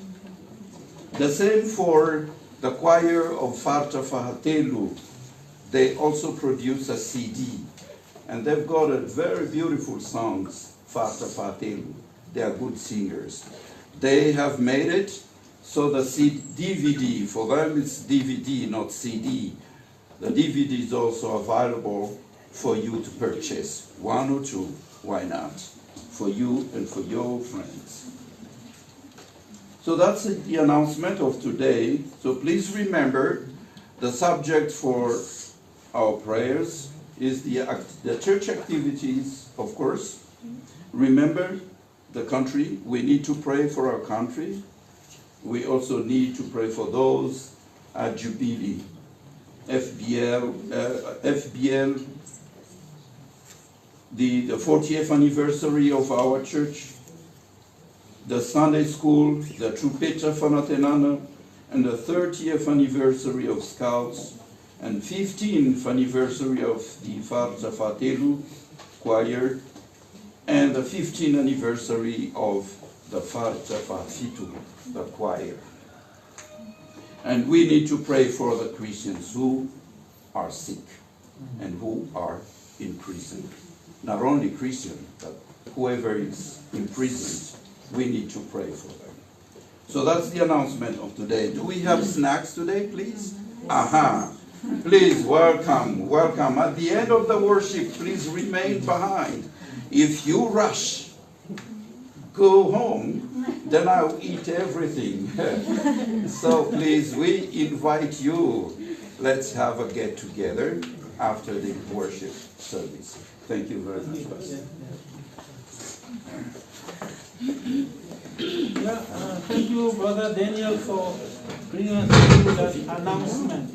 The same for the choir of Farta Fahatelu. They also produce a CD, and they've got a very beautiful songs, Farta Fahatelu. They are good singers. They have made it so the DVD, for them it's DVD, not CD. The DVD is also available for you to purchase. One or two, why not? For you and for your friends. So that's the announcement of today. So please remember, the subject for our prayers is the church activities, of course. Remember the country. We need to pray for our country. We also need to pray for those at Jubilee, FBL, the 40th anniversary of our church, the Sunday school, the Toby Fanantenana, and the 30th anniversary of Scouts, and 15th anniversary of the Farzafatelu choir, and the 15th anniversary of the Farzafafitu, the choir. And we need to pray for the Christians who are sick and who are in prison. Not only Christian, but whoever is imprisoned, we need to pray for them. So that's the announcement of today. Do we have snacks today, please? Aha. Please, welcome, welcome. At the end of the worship, please remain behind. If you rush, go home, then I'll eat everything. So please, we invite you. Let's have a get-together after the worship service. Thank you very much, Pastor. Thank you, Brother Daniel, for bringing us to that announcement.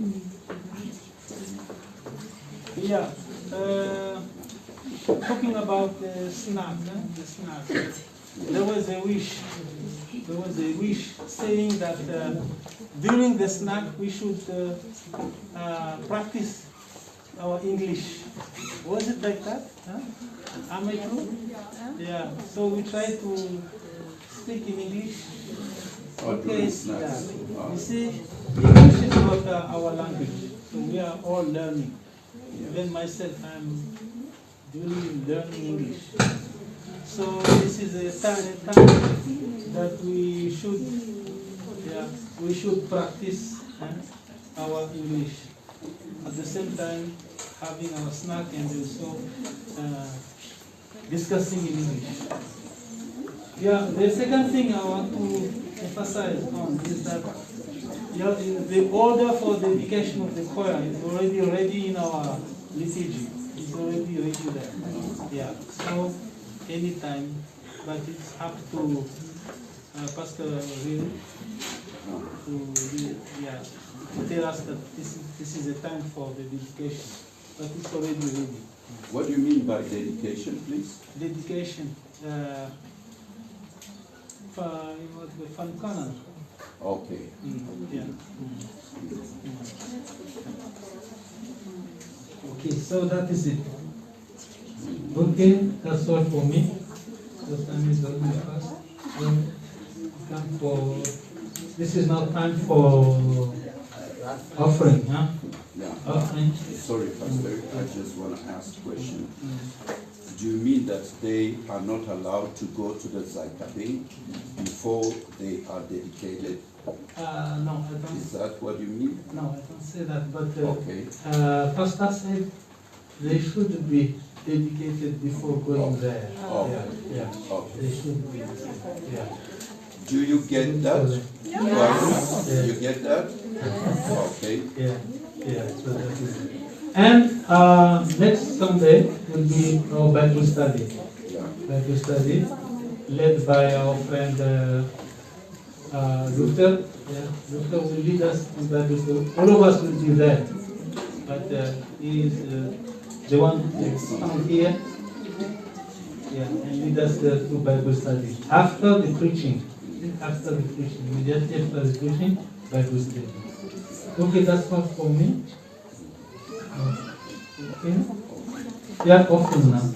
Yeah, talking about the snack, there was a wish saying that during the snack we should practice our English. Was it like that? Huh? Am I true? Yeah. So we try to speak in English. Okay. Yeah. You see, English is not our language, so we are all learning. Even myself, I'm really learning English. So this is a time that we should practice our English. At the same time, having our snack and also discussing in English. Yeah, the second thing I want to emphasize on is that the order for the dedication of the choir is already ready in our liturgy. It's already ready there. Yeah, so anytime, but it's up to Pastor Will to tell us that this is a time for the dedication, but it's already ready. What do you mean by dedication, please? Dedication. Fankanan. Okay. Yeah. Okay, so that is it. Okay, that's all for me. The time is already fast. This is now time for offering, huh? Yeah. Offering. Sorry, Pastor, I just want to ask a question. Do you mean that they are not allowed to go to the Zaikabe before they are dedicated? No, I don't. Is that what you mean? No, I don't say that. But Okay. Pastor said they should be dedicated before going there. Oh. Yeah. Okay. They should be. Yeah. Do you get that? Yeah. You get that? Okay. Yeah. So that is it. And next Sunday will be our Bible study. Yeah. Bible study led by our friend Luther. Yeah, Luther will lead us in Bible study. All of us will be there, but he is the one who come here. Yeah, and lead us to Bible study after the preaching. Immediately after the preaching, Bible study. Okay, that's all for me. Okay. Yeah, open now.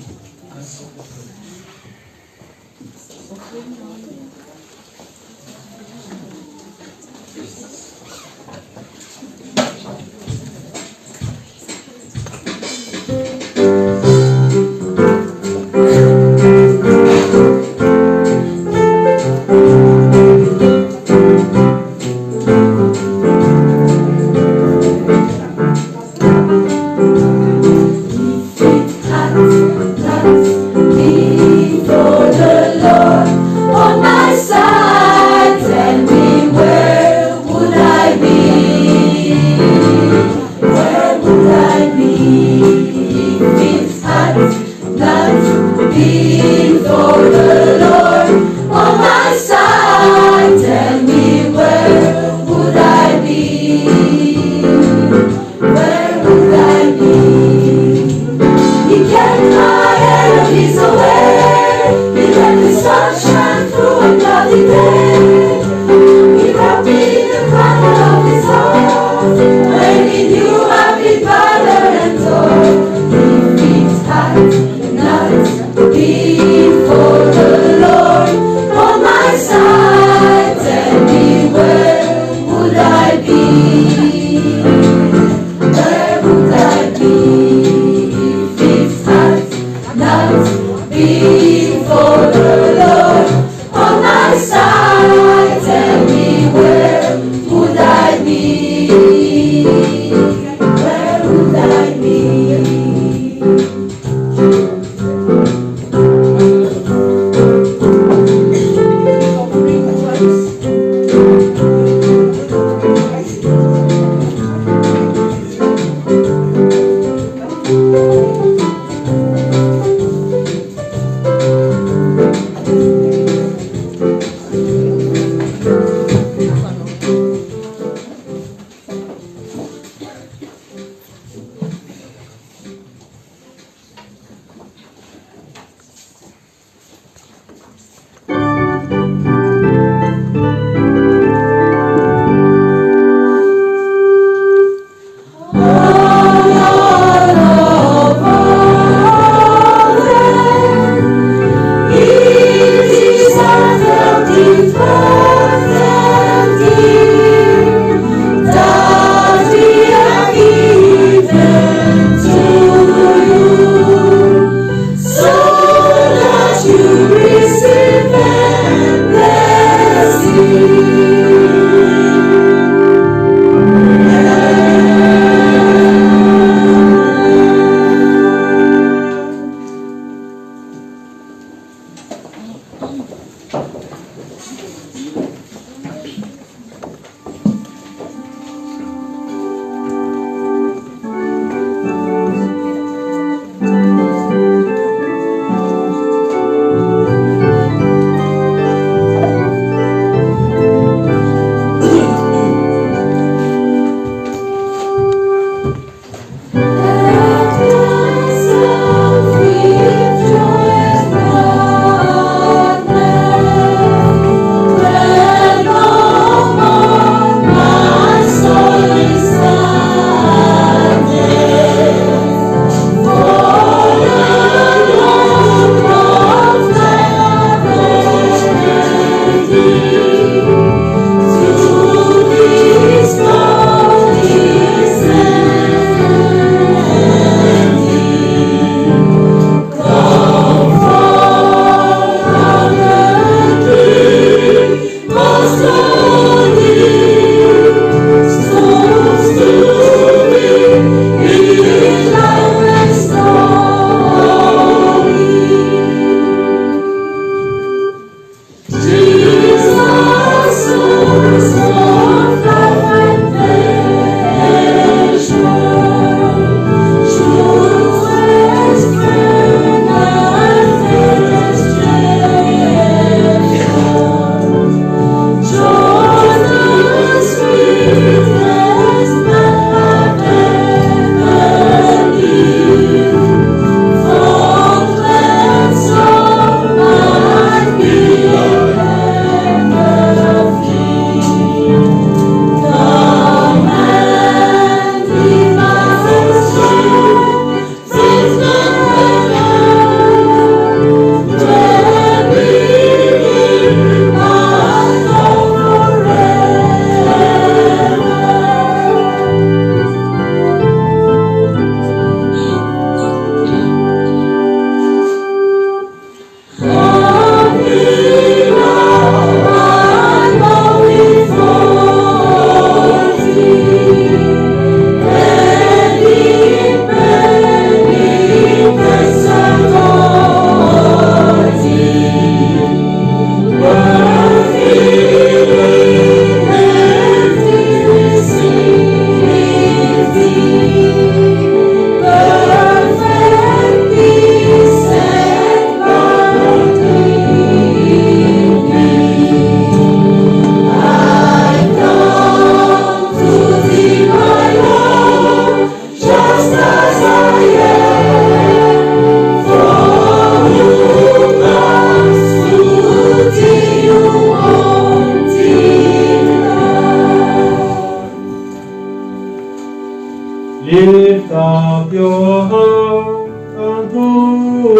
Lift up your heart unto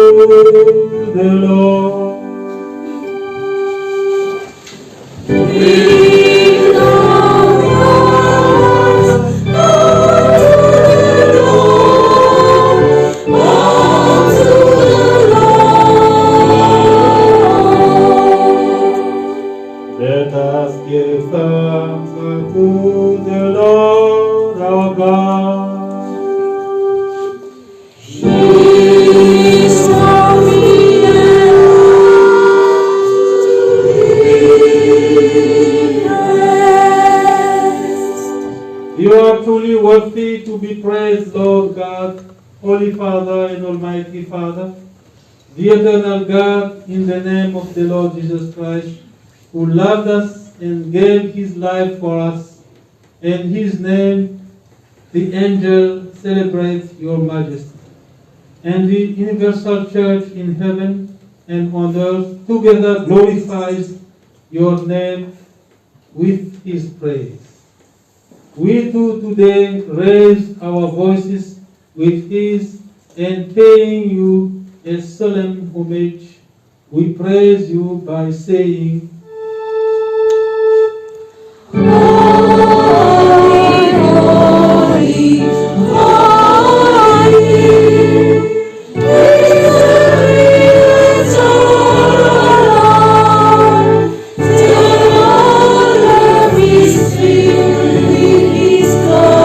the Lord. Lift up your hearts unto the Lord, unto the Lord. Let us give thanks unto the Lord our God. He is holy and praised. You are truly worthy to be praised, Lord God, Holy Father and Almighty Father, the eternal God, in the name of the Lord Jesus Christ, who loved us and gave his life for us. In his name, the angel celebrates your majesty. And the universal church in heaven and on earth together glorifies your name with his praise. We too today raise our voices with his and paying you a solemn homage. We praise you by saying, Holy, holy, holy, is the rivers all around. Till all earth is filled with His glory.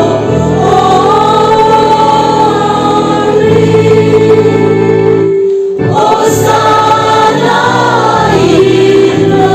Hosanna in the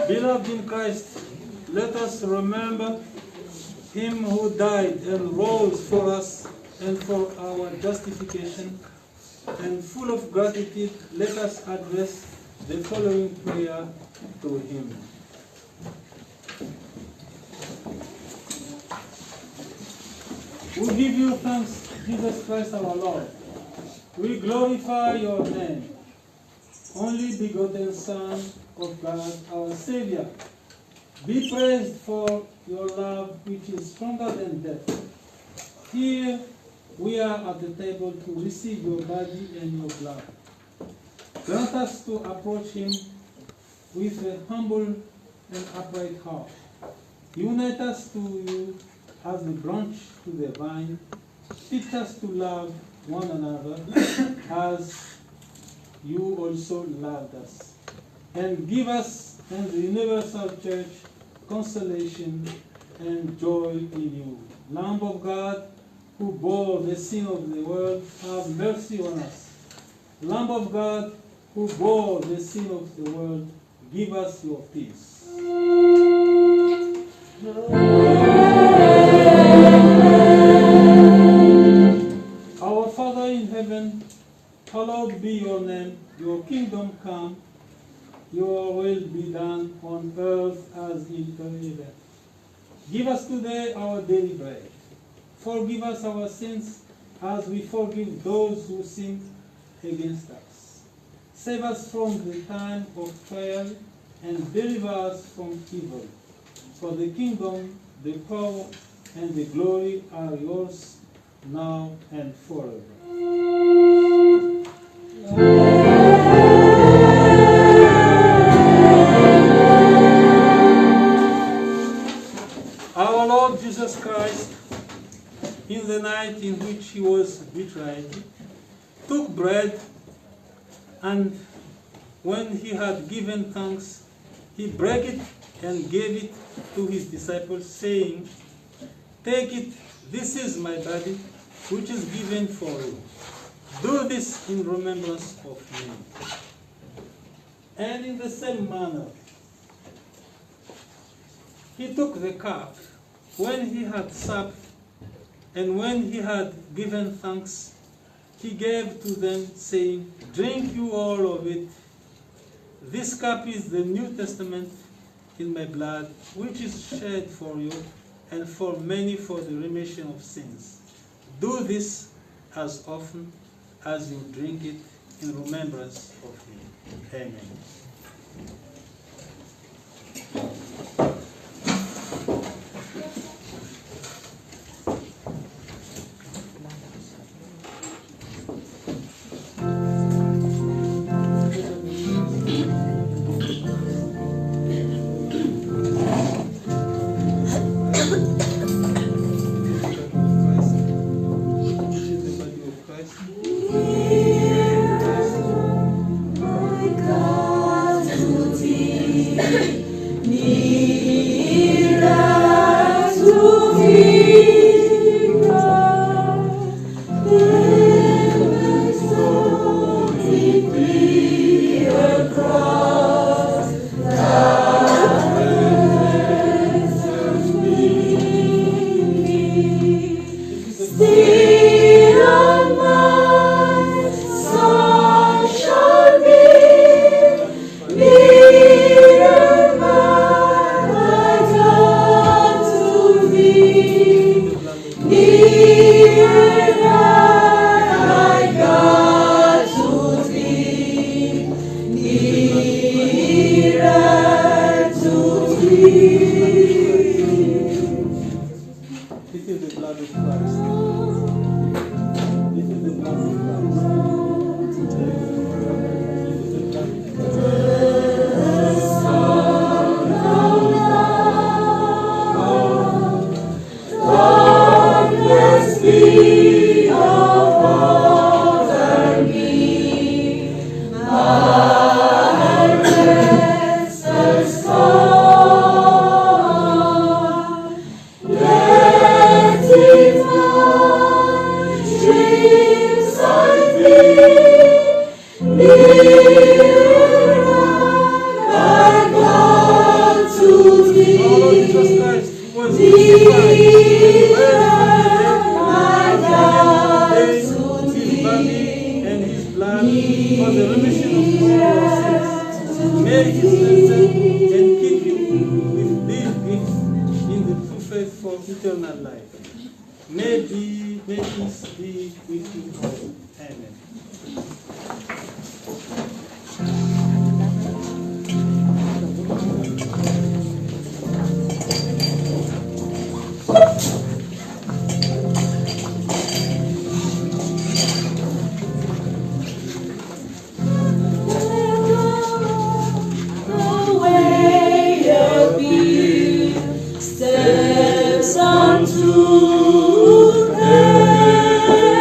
Beloved in Christ, let us remember him who died and rose for us and for our justification. And full of gratitude, let us address the following prayer to him. We give you thanks, Jesus Christ our Lord. We glorify your name, only begotten Son of God, our Savior. Be praised for your love, which is stronger than death. Here we are at the table to receive your body and your blood. Grant us to approach him with a humble and upright heart. Unite us to you as the branch to the vine. Teach us to love one another as you also loved us. And give us and the universal church consolation and joy in you. Lamb of God, who bore the sin of the world, have mercy on us. Lamb of God, who bore the sin of the world, give us your peace. Our Father in heaven, hallowed be your name. Your kingdom come. Your will be done on earth as in heaven. Give us today our daily bread. Forgive us our sins as we forgive those who sin against us. Save us from the time of trial and deliver us from evil. For the kingdom, the power, and the glory are yours now and forever. Our Lord Jesus Christ, in the night in which he was betrayed, took bread, and when he had given thanks, he broke it and gave it to his disciples, saying, "Take it, this is my body, which is given for you. Do this in remembrance of me." And in the same manner, he took the cup when he had supped, and when he had given thanks, he gave to them, saying, "Drink you all of it. This cup is the New Testament in my blood, which is shed for you and for many for the remission of sins. Do this as often as you drink it in remembrance of me." Amen. Steps unto heaven.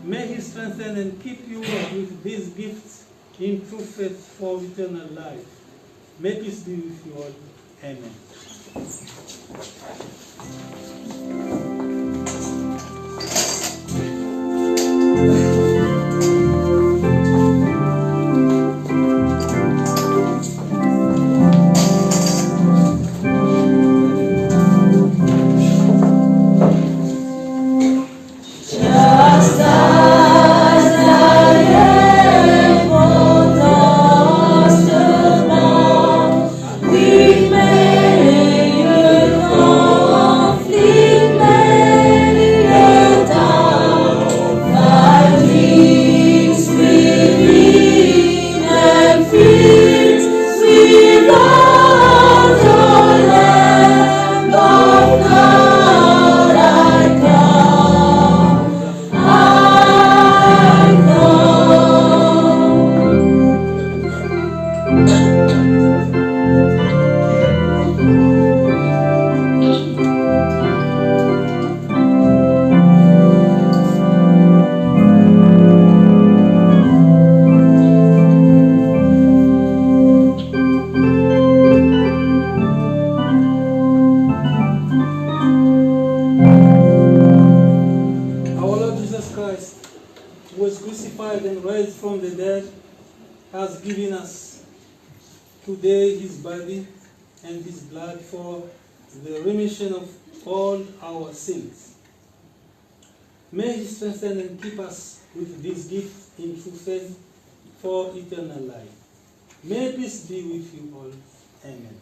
May He strengthen and keep you with these gifts in true faith for eternal life. May peace be with you all. Amen. Has given us today His body and His blood for the remission of all our sins. May He strengthen and keep us with this gift in true faith for eternal life. May peace be with you all. Amen.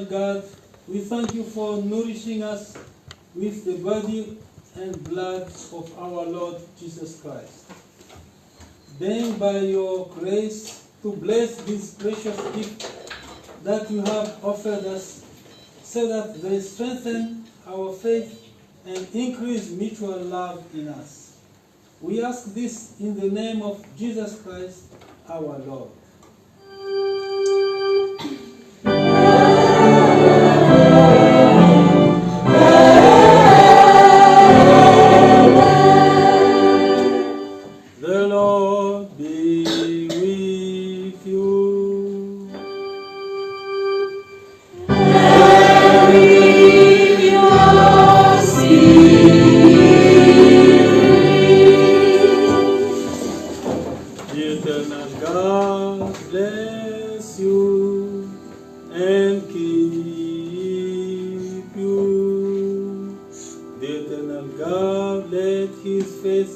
God, we thank you for nourishing us with the body and blood of our Lord Jesus Christ. Then by your grace to bless this precious gift that you have offered us, so that they strengthen our faith and increase mutual love in us. We ask this in the name of Jesus Christ, our Lord. The Lord be with you. And with your The eternal God bless you and keep you. The eternal God let his face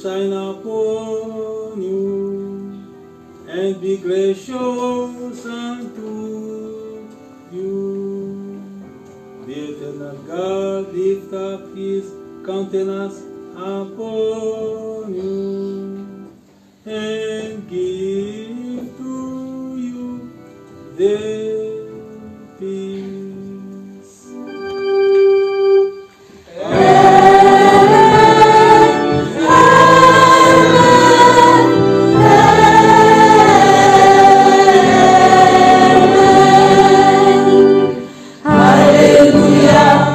shine upon you and be gracious unto you. The eternal God lift up his countenance upon you and give to you their peace. Hallelujah.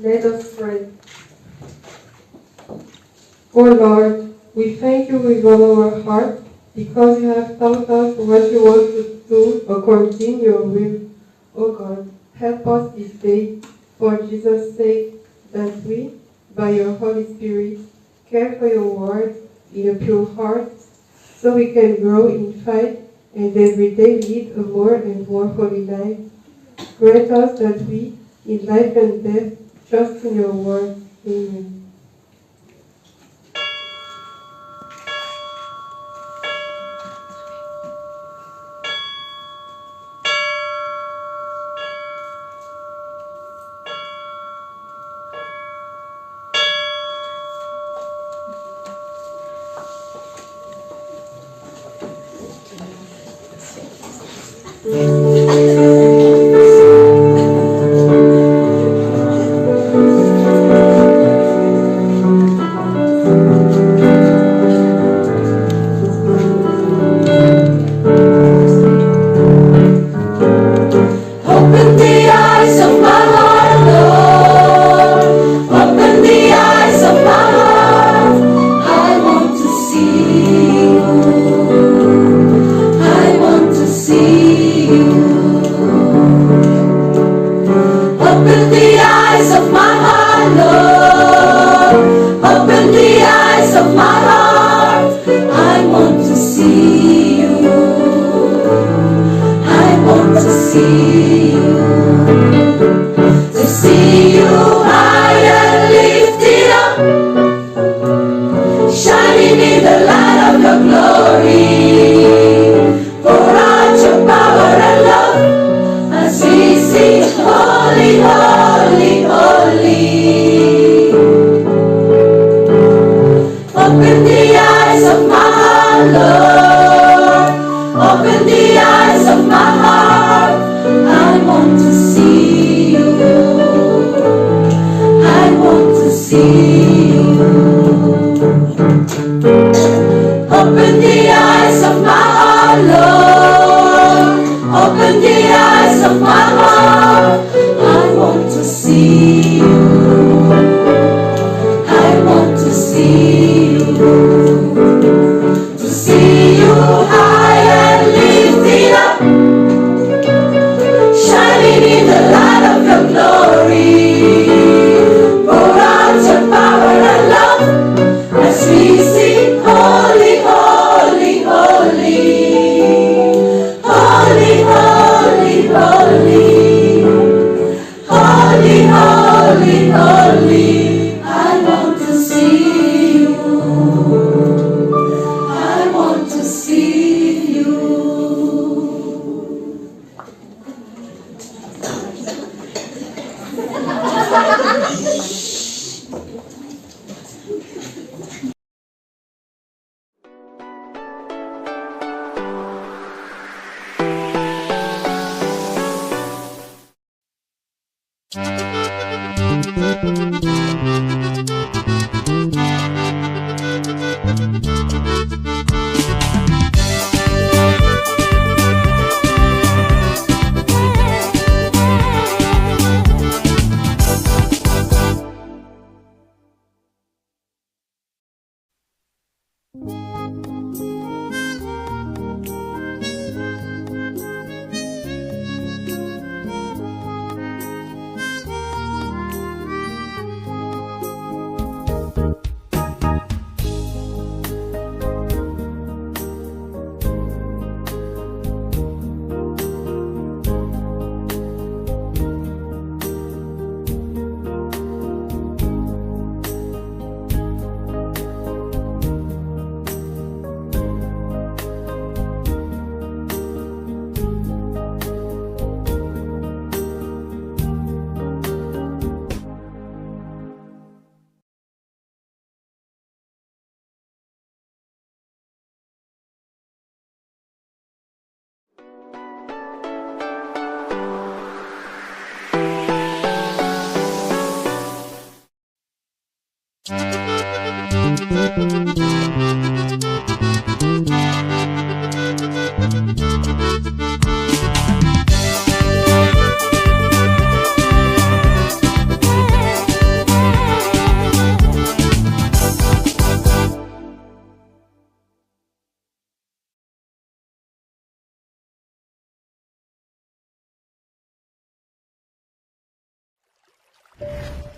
Let us pray. O Lord, we thank you with all our heart because you have taught us what you want to do according to your will. O God, help us this day, for Jesus' sake, that we, by your Holy Spirit, care for your word in a pure heart, so we can grow in faith and every day lead a more and more holy life. Grant us that we, in life and death, trust in your word. Amen.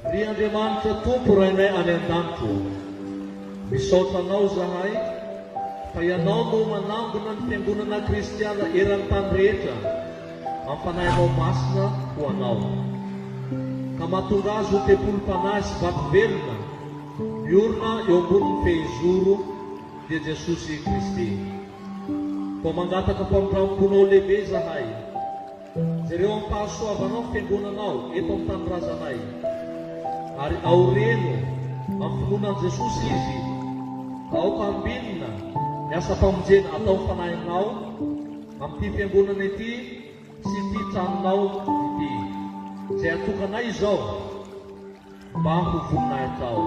Ry Andriamanitra Tompo rainay any an-danitro, misaotra anao zahay fa ianao no manambona ny fiangonana kristiana eran'ny tany rehetra ampanahinao masina ho anao, ka mahatonga azy ho tempolom-panahy sy vato-velona miorina eo ambonin'ny fehizoro dia Jesosy Kristy. Ko mangataka mpamindramponao lehibe zahay, zareo ampahasoavanao fiangonanao eto amin'ny tany razanay, ary aoreno amin'ny finonan Jesosy izy, aoka ambinina ny asa-pamonjena atao fanahinao amin'ity fiangonana ity sy ity tranonao ity, izay atokanay izao mba hovoninay atao.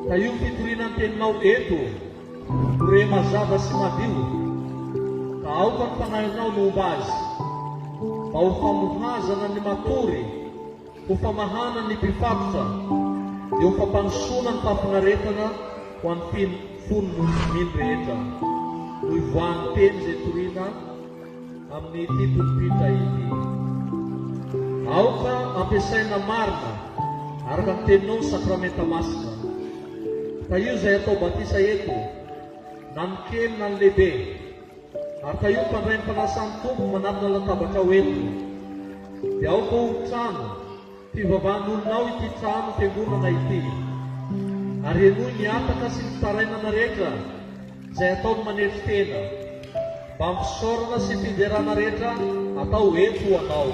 Ka io fitoriana ny teninao eto hore mazava sy madio, ka aoka ny fanahinao no omba azy mba ho famohazana ny matory, ho famahana ny mpifatotra, dia ho fampanosoana ny fampinaretana ho an'ny fony mino rehetra, no ivoahan'ny teny izay toriana amin'ny ity tompitra ity. Aoka ampiasaina marina araka ny teninao ny sakramenta masina, ka io izay atao batisa eto na ny kely na ny lehibe, ary ka io mpandray ny fanasan'ny tompo manatona latabatra ho eto, dia aoka ho trano fivavahan'olonao ity trano fiangonana ity, ary enoy ny ataka sy ny tarainana rehetra izay ataony manetry tena, mba misaorana sy fiderana rehetra atao eto ho anao,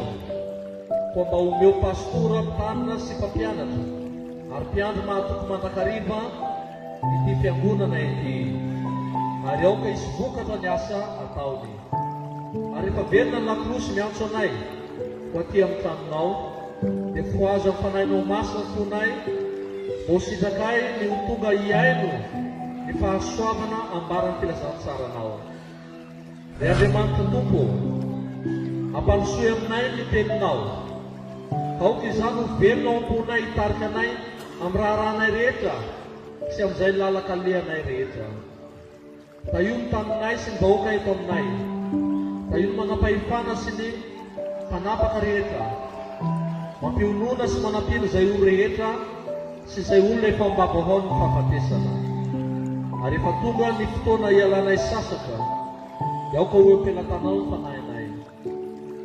koa mba omeo pastora mpanina sy mpampianatra ary mpiandro mahatoko mandrakariva ity fiangonana ity, ary aoka hisy vokatra ny asa ataony. Ary rehefa velona ny lakrosy miantso anay ho aty amin'ny tranonao, dia foazo amin'ny fanahinao masina fonay mbo sidrakay ny ho tonga hiaino ny fahasoavana ambaran'ny filazantsaranao. Ry Andriamanitra Tompo, ampanosoy aminay ny teninao, ka aoka izany ho velona ao am-ponay hitarika anay amin'ny raharahanay rehetra sy amin'izay lalakalehanay rehetra. Ka io ny taninay sy ny vahoaka eto aminay, ka io ny manapahifana sy ny mpanapaka rehetra, mampionona sy manapino izay olo rehetra sy izay olona efa mbabohao ny fahafatesana. Ary efa tonga ny fotoana ialanay sasatra, dia aoka ho ampelantanao ny fanahinay.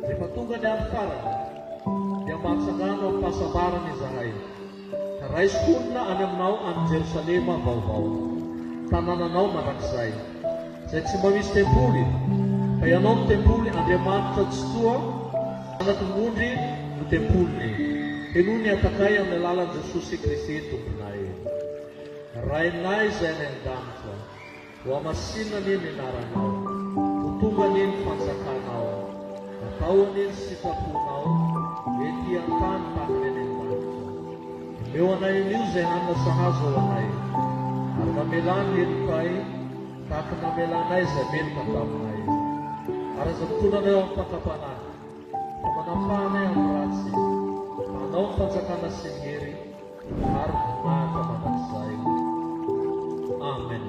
Rehefa tonga ny andro farany, dia mahatsangana amin'ny fahasambarana izahay, ka raisy-konina any aminao any Jerosalema vaovao, tanànanao mandrakizay, izay tsy mba misy tempoly, fa ianao ny tempoly Andriamanitra tsy toa, anaky mondry no tempoliny, enoy ny atakay amin'ny alalan'i Jesosy Kristy tomponay. Rainay izay any an-danitra, ho amasinina ny anaranao, ho tonga ny fanjakanao, atao aniny sitraponao ety an-tany tahaka any an-danitra. Meo anay an'io izay hanina sahazo ao anay, ary mamelany elokay tahaka namelanay izay meloka taminay, ary aza mitonanay ao amin'ny fakapanahy, fa manampahanay amin'ny ratsy, manao ny fanjakana sy ny hery ary voninahitra mandrakizay. Amen.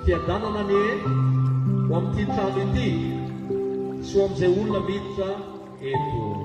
Fiadanana ny ho amin'ity trano ity sy ho amin'izay olona miditra eto.